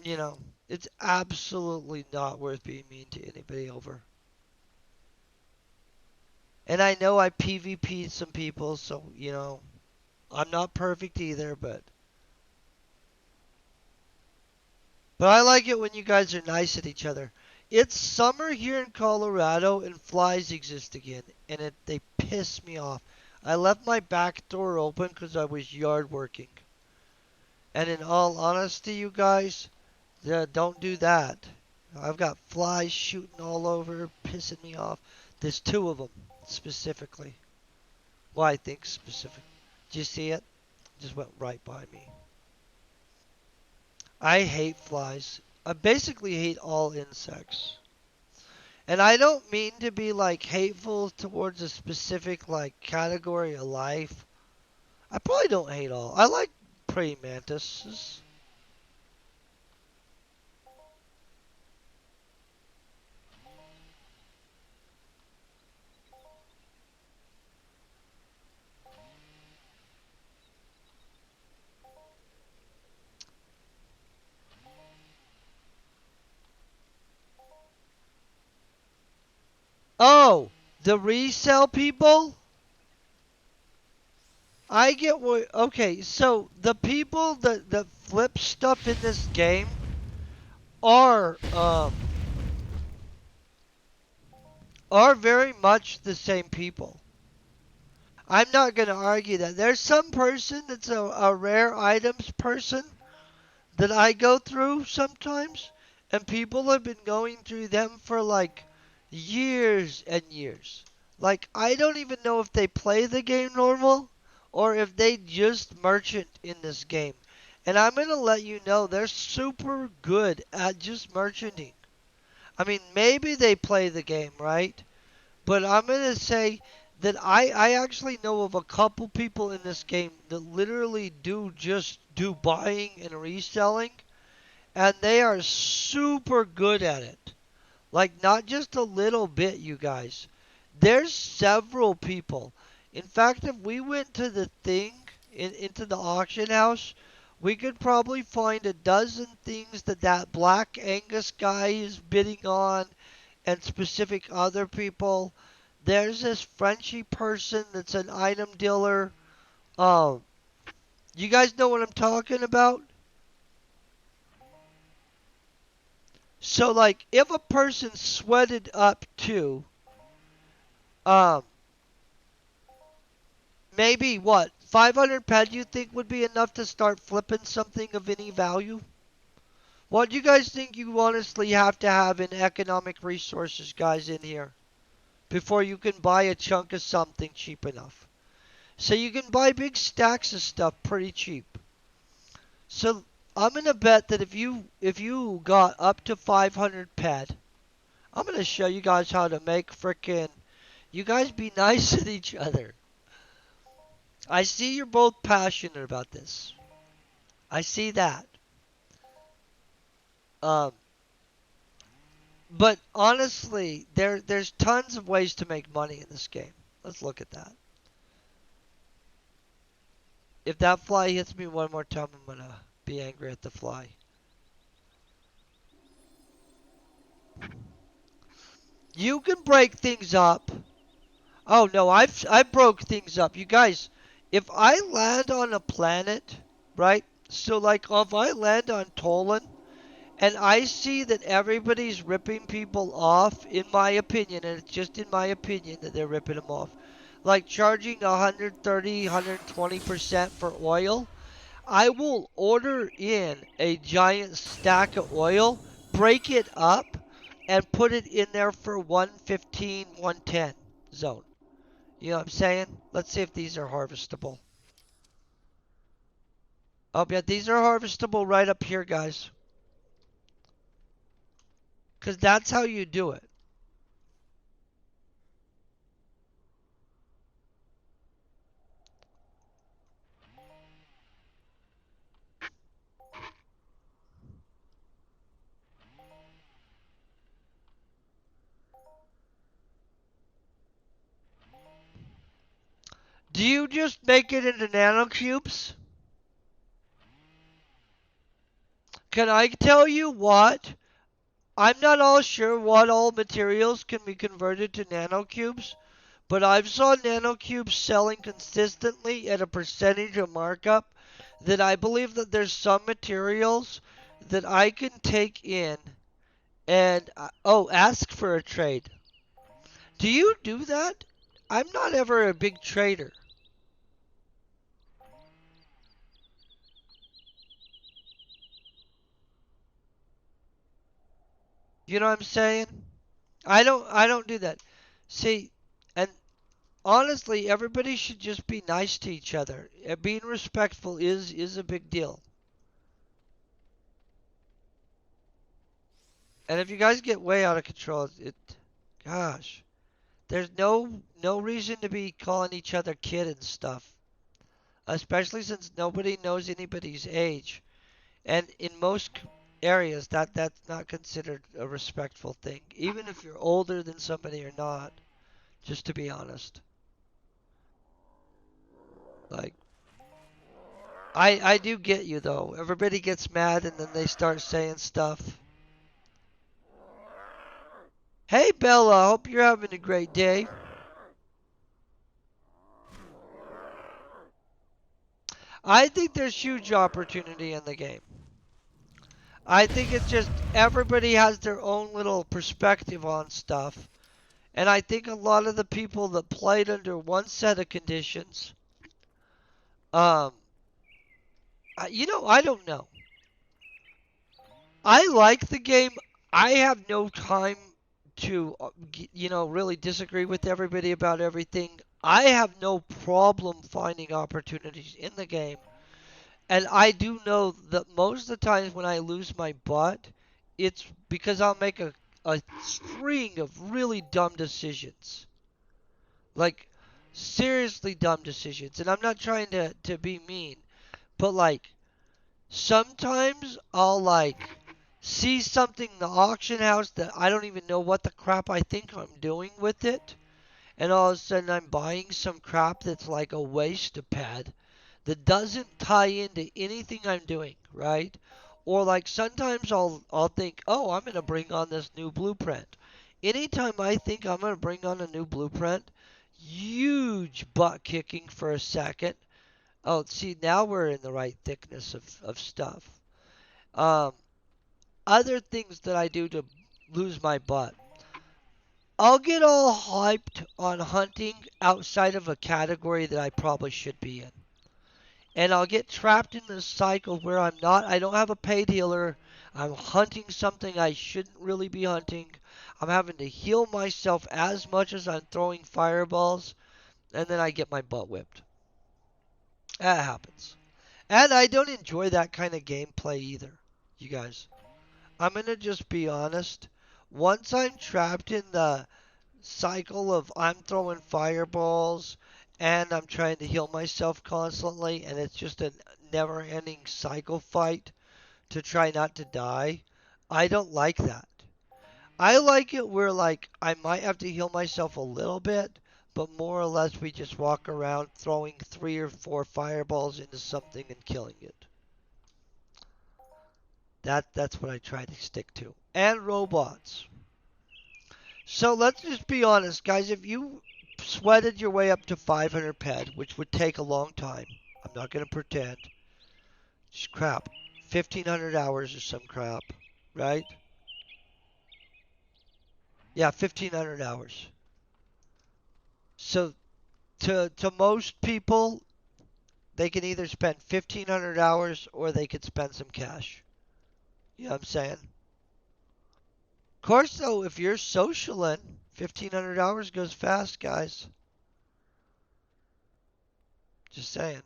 [SPEAKER 1] you know, it's absolutely not worth being mean to anybody over. And I know I PvP'd some people, so I'm not perfect either, but I like it when you guys are nice at each other. It's summer here in Colorado and flies exist again, and they piss me off. I left my back door open because I was yard working. And in all honesty, you guys, don't do that. I've got flies shooting all over, pissing me off. There's two of them specifically. Well, I think specific. Did you see it? Just went right by me. I hate flies. I basically hate all insects. And I don't mean to be like hateful towards a specific like category of life. I probably don't hate all. I like praying mantises. Oh, the resell people? I get what. Okay, so the people that flip stuff in this game are are very much the same people. I'm not going to argue that. There's some person that's a rare items person that I go through sometimes, and people have been going through them for like years and years. Like, I don't even know if they play the game normal or if they just merchant in this game. And I'm going to let you know they're super good at just merchanting. I mean, maybe they play the game, right? But I'm going to say that I actually know of a couple people in this game that literally do just do buying and reselling, and they are super good at it. Like, not just a little bit, you guys. There's several people. In fact, if we went to the thing, into the auction house, we could probably find a dozen things that Black Angus guy is bidding on, and specific other people. There's this Frenchy person that's an item dealer. Um, you guys know what I'm talking about? So, like, if a person sweated up to, um, maybe what, 500 ped you think would be enough to start flipping something of any value? What do you guys think you honestly have to have in economic resources, guys, in here before you can buy a chunk of something cheap enough? So you can buy big stacks of stuff pretty cheap. So I'm gonna bet that if you got up to 500 ped, I'm gonna show you guys how to make frickin'. You guys be nice with each other. I see you're both passionate about this. I see that. Um, but honestly, there's tons of ways to make money in this game. Let's look at that. If that fly hits me one more time, I'm gonna be angry at the fly. You can break things up. Oh no, I broke things up. You guys, if I land on a planet, right? So like if I land on Tolan and I see that everybody's ripping people off, in my opinion, and it's just in my opinion that they're ripping them off, like charging 130, 120% for oil, I will order in a giant stack of oil, break it up, and put it in there for 115, 110 zone. You know what I'm saying? Let's see if these are harvestable. Oh, yeah, these are harvestable right up here, guys. Because that's how you do it. Do you just make it into nanocubes? Can I tell you what? I'm not all sure what all materials can be converted to nanocubes, but I've saw nanocubes selling consistently at a percentage of markup that I believe that there's some materials that I can take in and oh, ask for a trade. Do you do that? I'm not ever a big trader. You know what I'm saying? I don't do that. See, and honestly, everybody should just be nice to each other. Being respectful is a big deal. And if you guys get way out of control, gosh, there's no reason to be calling each other kid and stuff, especially since nobody knows anybody's age. And in most areas, that's not considered a respectful thing, even if you're older than somebody or not. Just to be honest, like I do get you though. Everybody gets mad and then they start saying stuff. Hey Bella, hope you're having a great day. I think there's huge opportunity in the game. I think it's just everybody has their own little perspective on stuff. And I think a lot of the people that played under one set of conditions, um, I don't know. I like the game. I have no time to, really disagree with everybody about everything. I have no problem finding opportunities in the game. And I do know that most of the times when I lose my butt, it's because I'll make a string of really dumb decisions. Like, seriously dumb decisions. And I'm not trying to be mean, but like, sometimes I'll like see something in the auction house that I don't even know what the crap I think I'm doing with it. And all of a sudden I'm buying some crap that's like a waste pad that doesn't tie into anything I'm doing, right? Or like sometimes I'll think, oh, I'm gonna bring on this new blueprint. Anytime I think I'm gonna bring on a new blueprint, huge butt kicking for a second. Oh, see, now we're in the right thickness of stuff. Um, Other things that I do to lose my butt. I'll get all hyped on hunting outside of a category that I probably should be in. And I'll get trapped in this cycle where I don't have a paid healer. I'm hunting something I shouldn't really be hunting. I'm having to heal myself as much as I'm throwing fireballs, and then I get my butt whipped. That happens. And I don't enjoy that kind of gameplay either, you guys. I'm going to just be honest. Once I'm trapped in the cycle of I'm throwing fireballs and I'm trying to heal myself constantly, and it's just a never ending cycle fight to try not to die, I don't like that. I like it where, like, I might have to heal myself a little bit, but more or less we just walk around throwing 3 or 4 fireballs into something and killing it. That's what I try to stick to. And robots. So let's just be honest, guys. If you sweated your way up to 500 ped, which would take a long time, I'm not going to pretend. Just crap. 1,500 hours or some crap, right? Yeah, 1,500 hours. So to most people, they can either spend 1,500 hours or they could spend some cash. You know what I'm saying? Of course, though, if you're socialing, 1,500 hours goes fast, guys. Just saying.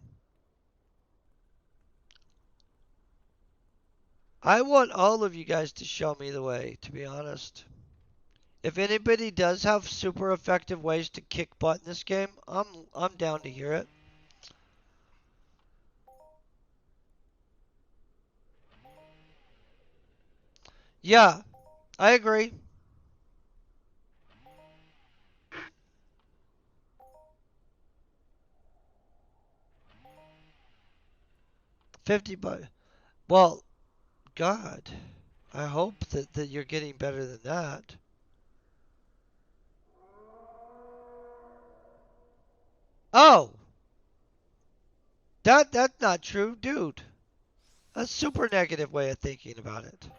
[SPEAKER 1] I want all of you guys to show me the way, to be honest. If anybody does have super effective ways to kick butt in this game, I'm down to hear it. Yeah, I agree. 50 butt. Well, God, I hope that you're getting better than that. Oh, that's not true, dude. That's a super negative way of thinking about it.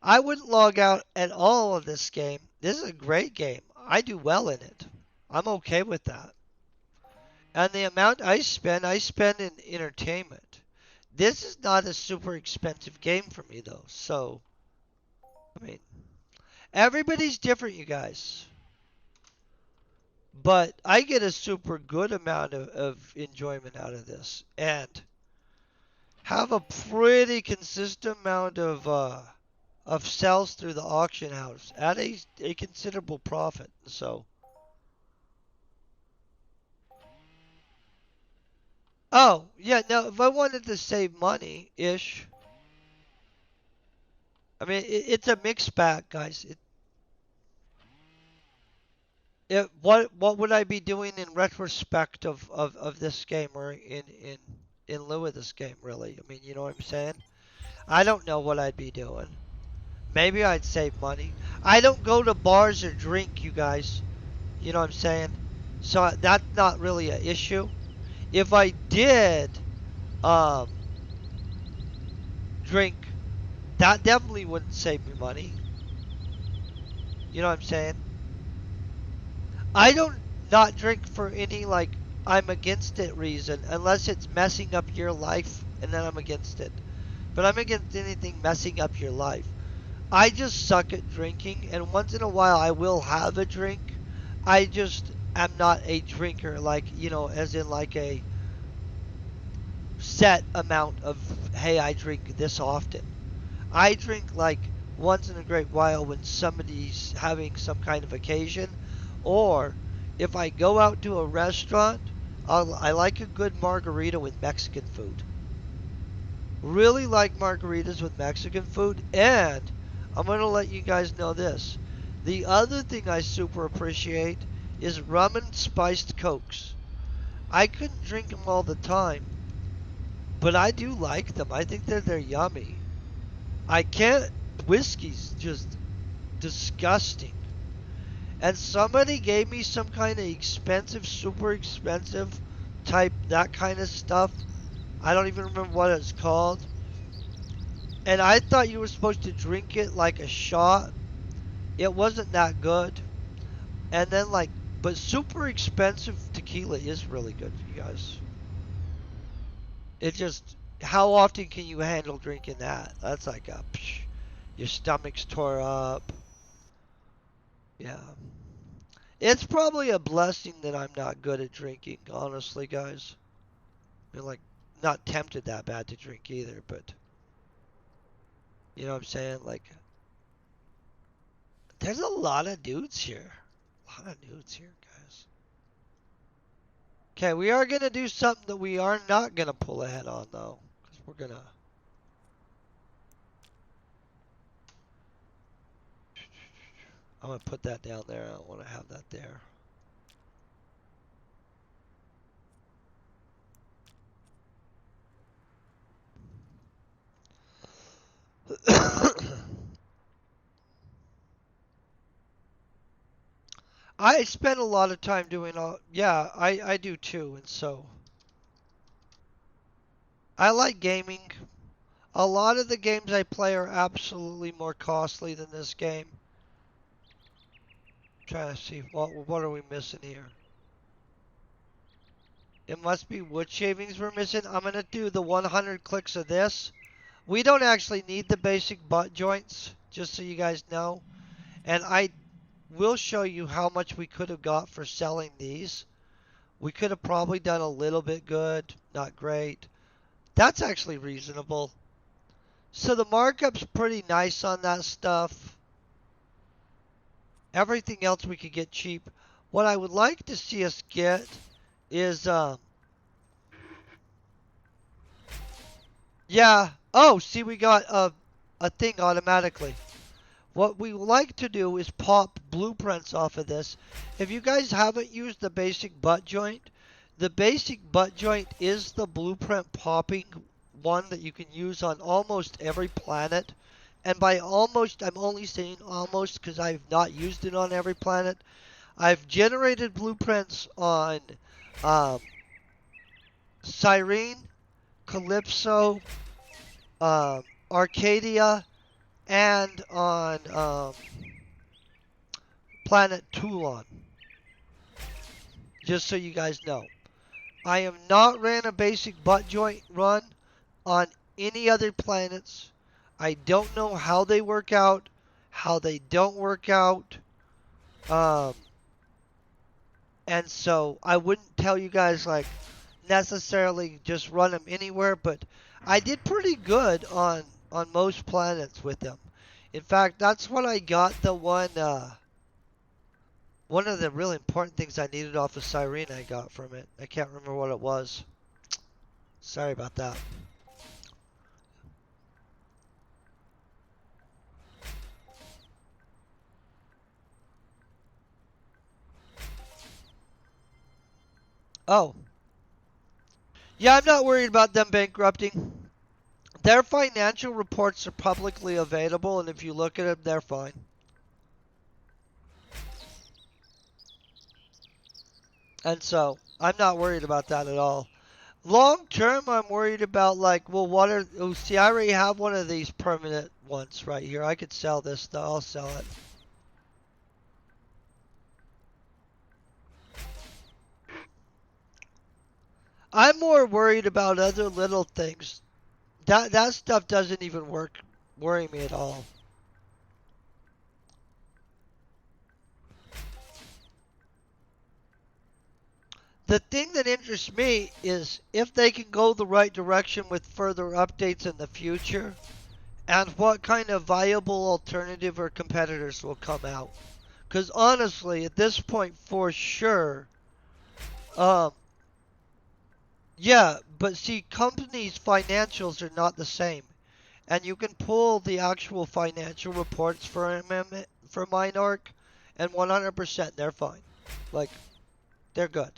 [SPEAKER 1] I wouldn't log out at all of this game. This is a great game. I do well in it. I'm okay with that. And the amount I spend in entertainment. This is not a super expensive game for me though. So, I mean, everybody's different, you guys. But I get a super good amount of enjoyment out of this. And have a pretty consistent amount of sales through the auction house at a considerable profit. So, oh yeah, now if I wanted to save money ish, I mean it's a mixed bag, guys. What would I be doing in retrospect of this game or in lieu of this game? Really, I mean, you know what I'm saying? I don't know what I'd be doing. Maybe I'd save money. I don't go to bars or drink, you guys. You know what I'm saying? So that's not really an issue. If I did, um, drink, that definitely wouldn't save me money. You know what I'm saying? I don't not drink for any like I'm against it reason unless it's messing up your life and then I'm against it. But I'm against anything messing up your life. I just suck at drinking and once in a while I will have a drink. I just am not a drinker like, as in like a set amount of hey, I drink this often. I drink like once in a great while when somebody's having some kind of occasion, or if I go out to a restaurant, I like a good margarita with Mexican food. Really like margaritas with Mexican food, and I'm going to let you guys know this. The other thing I super appreciate is rum and spiced cokes. I couldn't drink them all the time, but I do like them. I think they're yummy. I can't. Whiskey's just disgusting. And somebody gave me some kind of expensive, super expensive type, that kind of stuff. I don't even remember what it's called. And I thought you were supposed to drink it like a shot. It wasn't that good. And then, like, but super expensive tequila is really good, you guys. It just, how often can you handle drinking that? That's like a, psh, your stomach's tore up. Yeah. It's probably a blessing that I'm not good at drinking, honestly, guys. I mean, like, not tempted that bad to drink either, but you know what I'm saying? Like, there's a lot of dudes here. A lot of dudes here, guys. Okay, we are gonna do something that we are not gonna pull ahead on though, because we're gonna. I'm gonna put that down there. I don't want to have that there. I spend a lot of time doing all. Yeah, I do too, and so I like gaming. A lot of the games I play are absolutely more costly than this game. I'm trying to see what are we missing here. It must be wood shavings we're missing. I'm gonna do the 100 clicks of this. We don't actually need the basic butt joints, just so you guys know. And I will show you how much we could have got for selling these. We could have probably done a little bit good, not great. That's actually reasonable. So the markup's pretty nice on that stuff. Everything else we could get cheap. What I would like to see us get is, yeah. Oh, see, we got a thing automatically. What we like to do is pop blueprints off of this. If you guys haven't used the basic butt joint, the basic butt joint is the blueprint popping one that you can use on almost every planet. And by almost, I'm only saying almost because I've not used it on every planet. I've generated blueprints on um, Cyrene, Calypso, Arcadia, and on Planet Toulon. Just so you guys know. I have not ran a basic butt joint run on any other planets. I don't know how they work out, how they don't work out. Um, and so I wouldn't tell you guys like necessarily just run them anywhere, but I did pretty good on most planets with them. In fact, that's what I got the one of the really important things I needed off of Cyrene I got from it. I can't remember what it was. Sorry about that. Oh, yeah, I'm not worried about them bankrupting. Their financial reports are publicly available, and if you look at them, they're fine. And so, I'm not worried about that at all. Long term, I'm worried about like, well, what are? Oh, see, I already have one of these permanent ones right here. I could sell this though. I'll sell it. I'm more worried about other little things. That stuff doesn't even worry me at all. The thing that interests me is if they can go the right direction with further updates in the future, and what kind of viable alternative or competitors will come out. Because honestly, at this point, for sure, um, yeah, but see, companies' financials are not the same, and you can pull the actual financial reports for Minorc, and 100% they're fine. Like they're good.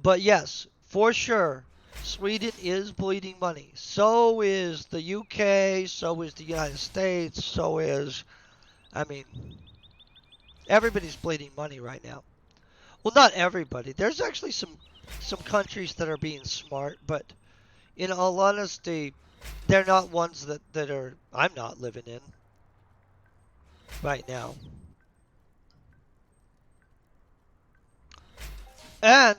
[SPEAKER 1] But yes, for sure, Sweden is bleeding money. So is the UK. So is the United States. So is, I mean, everybody's bleeding money right now. Well, not everybody. There's actually some countries that are being smart, but in all honesty, they're not ones that are I'm not living in right now. And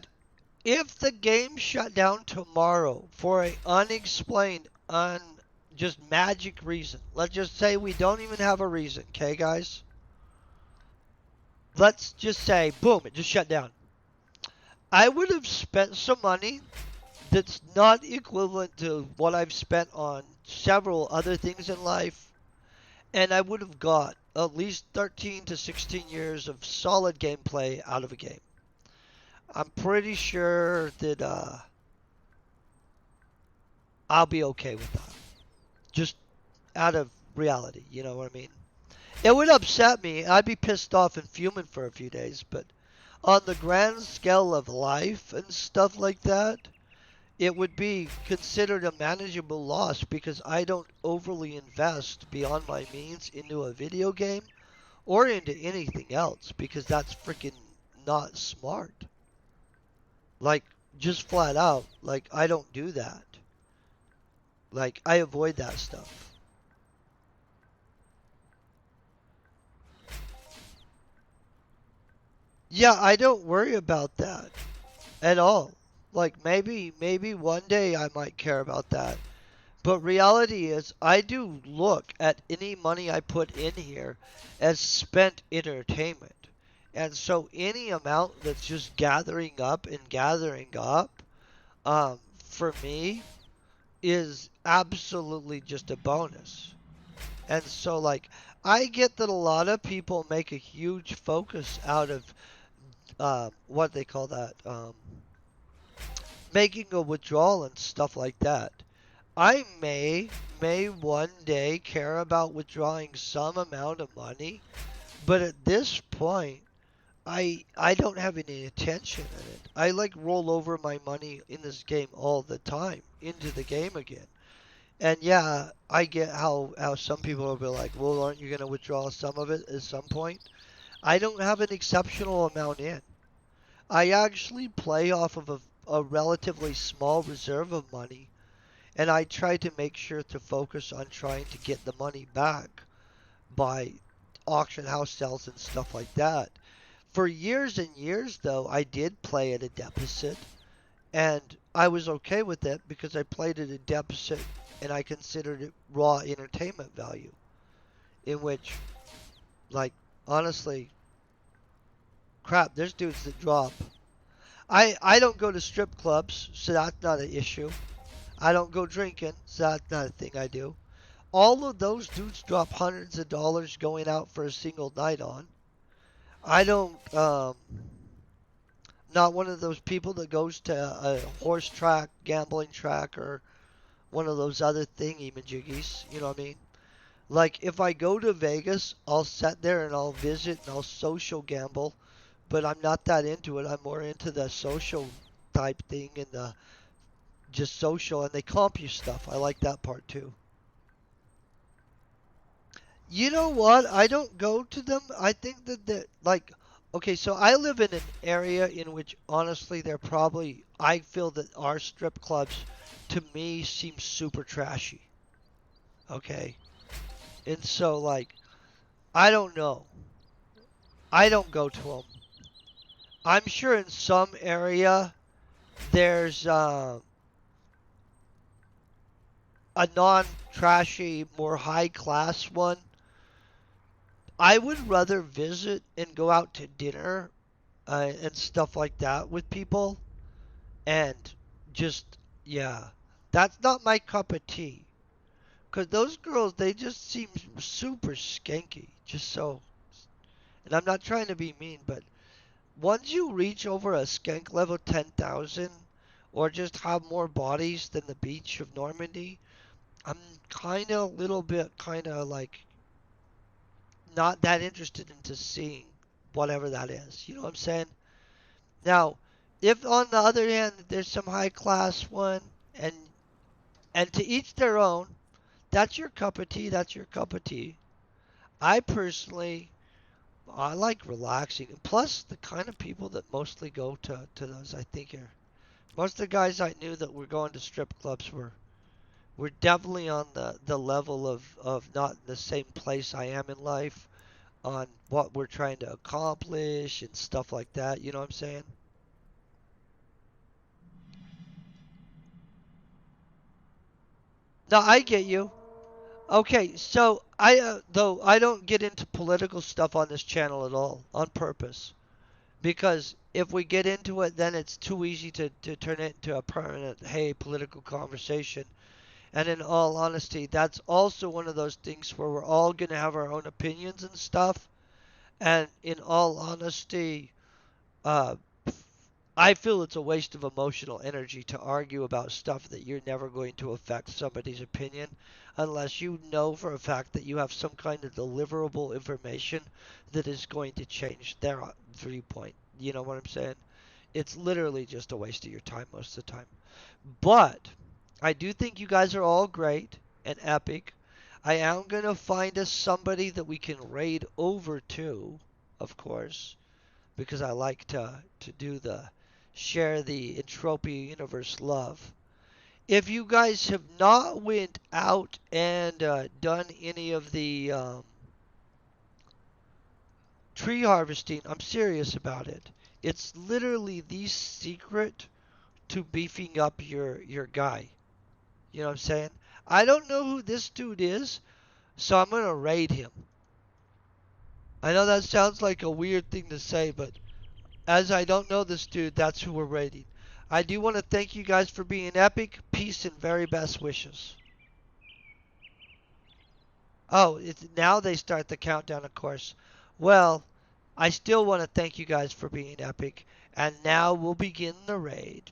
[SPEAKER 1] if the game shut down tomorrow for a unexplained, just magic reason, let's just say we don't even have a reason, okay, guys? Let's just say, boom, it just shut down. I would have spent some money that's not equivalent to what I've spent on several other things in life, and I would have got at least 13 to 16 years of solid gameplay out of a game. I'm pretty sure that I'll be okay with that. Just out of reality, you know what I mean? It would upset me. I'd be pissed off and fuming for a few days, but on the grand scale of life and stuff like that, it would be considered a manageable loss because I don't overly invest beyond my means into a video game or into anything else because that's freaking not smart. Like, just flat out, like, I don't do that. Like, I avoid that stuff. Yeah, I don't worry about that at all. Like, maybe one day I might care about that. But reality is, I do look at any money I put in here as spent entertainment. And so any amount that's just gathering up, for me, is absolutely just a bonus. And so, like, I get that a lot of people make a huge focus out of what they call that, making a withdrawal and stuff like that. I may one day care about withdrawing some amount of money, but at this point, I don't have any intention in it. I like roll over my money in this game all the time into the game again. And yeah, I get how some people will be like, well, aren't you gonna withdraw some of it at some point? I don't have an exceptional amount in. I actually play off of a relatively small reserve of money, and I try to make sure to focus on trying to get the money back by auction house sales and stuff like that. For years and years, though, I did play at a deficit, and I was okay with it because I played at a deficit and I considered it raw entertainment value. In which, like, honestly, crap, there's dudes that drop. I don't go to strip clubs, so that's not an issue. I don't go drinking, so that's not a thing I do. All of those dudes drop hundreds of dollars going out for a single night on. I don't, not one of those people that goes to a horse track, gambling track, or one of those other thingy majiggies. You know what I mean? Like, if I go to Vegas, I'll sit there and I'll visit and I'll social gamble, but I'm not that into it. I'm more into the social type thing and the just social, and they comp you stuff. I like that part too. You know what? I don't go to them. I think that like Okay, so I live in an area in which honestly they're probably I feel that our strip clubs to me seem super trashy. Okay. And so like I don't know. I don't go to them. I'm sure in some area there's a non-trashy, more high-class one. I would rather visit and go out to dinner and stuff like that with people, and just yeah, that's not my cup of tea. Cause those girls, they just seem super skanky, just so. And I'm not trying to be mean, but once you reach over a skank level 10,000, or just have more bodies than the beach of Normandy, I'm kind of a little bit kind of like not that interested into seeing whatever that is. You know what I'm saying? Now, if on the other hand there's some high class one, and to each their own, that's your cup of tea. That's your cup of tea. I personally, I like relaxing. Plus, the kind of people that mostly go to those, I think, are most of the guys I knew that were going to strip clubs were definitely on the level of not in the same place I am in life on what we're trying to accomplish and stuff like that. You know what I'm saying? No, I get you. Okay, so though I don't get into political stuff on this channel at all on purpose because if we get into it, then it's too easy to turn it into a permanent, hey, political conversation. And in all honesty, that's also one of those things where we're all going to have our own opinions and stuff. And in all honesty, uh, I feel it's a waste of emotional energy to argue about stuff that you're never going to affect somebody's opinion unless you know for a fact that you have some kind of deliverable information that is going to change their viewpoint. You know what I'm saying? It's literally just a waste of your time most of the time. But I do think you guys are all great and epic. I am going to find us somebody that we can raid over to, of course, because I like to do the share the Entropia Universe love. If you guys have not went out and done any of the tree harvesting, I'm serious about it. It's literally the secret to beefing up your guy. You know what I'm saying? I don't know who this dude is, so I'm gonna raid him. I know that sounds like a weird thing to say, but as I don't know this dude, that's who we're rating. I do want to thank you guys for being epic. Peace and very best wishes. Oh, it's, now they start the countdown, of course. Well, I still want to thank you guys for being epic. And now we'll begin the raid.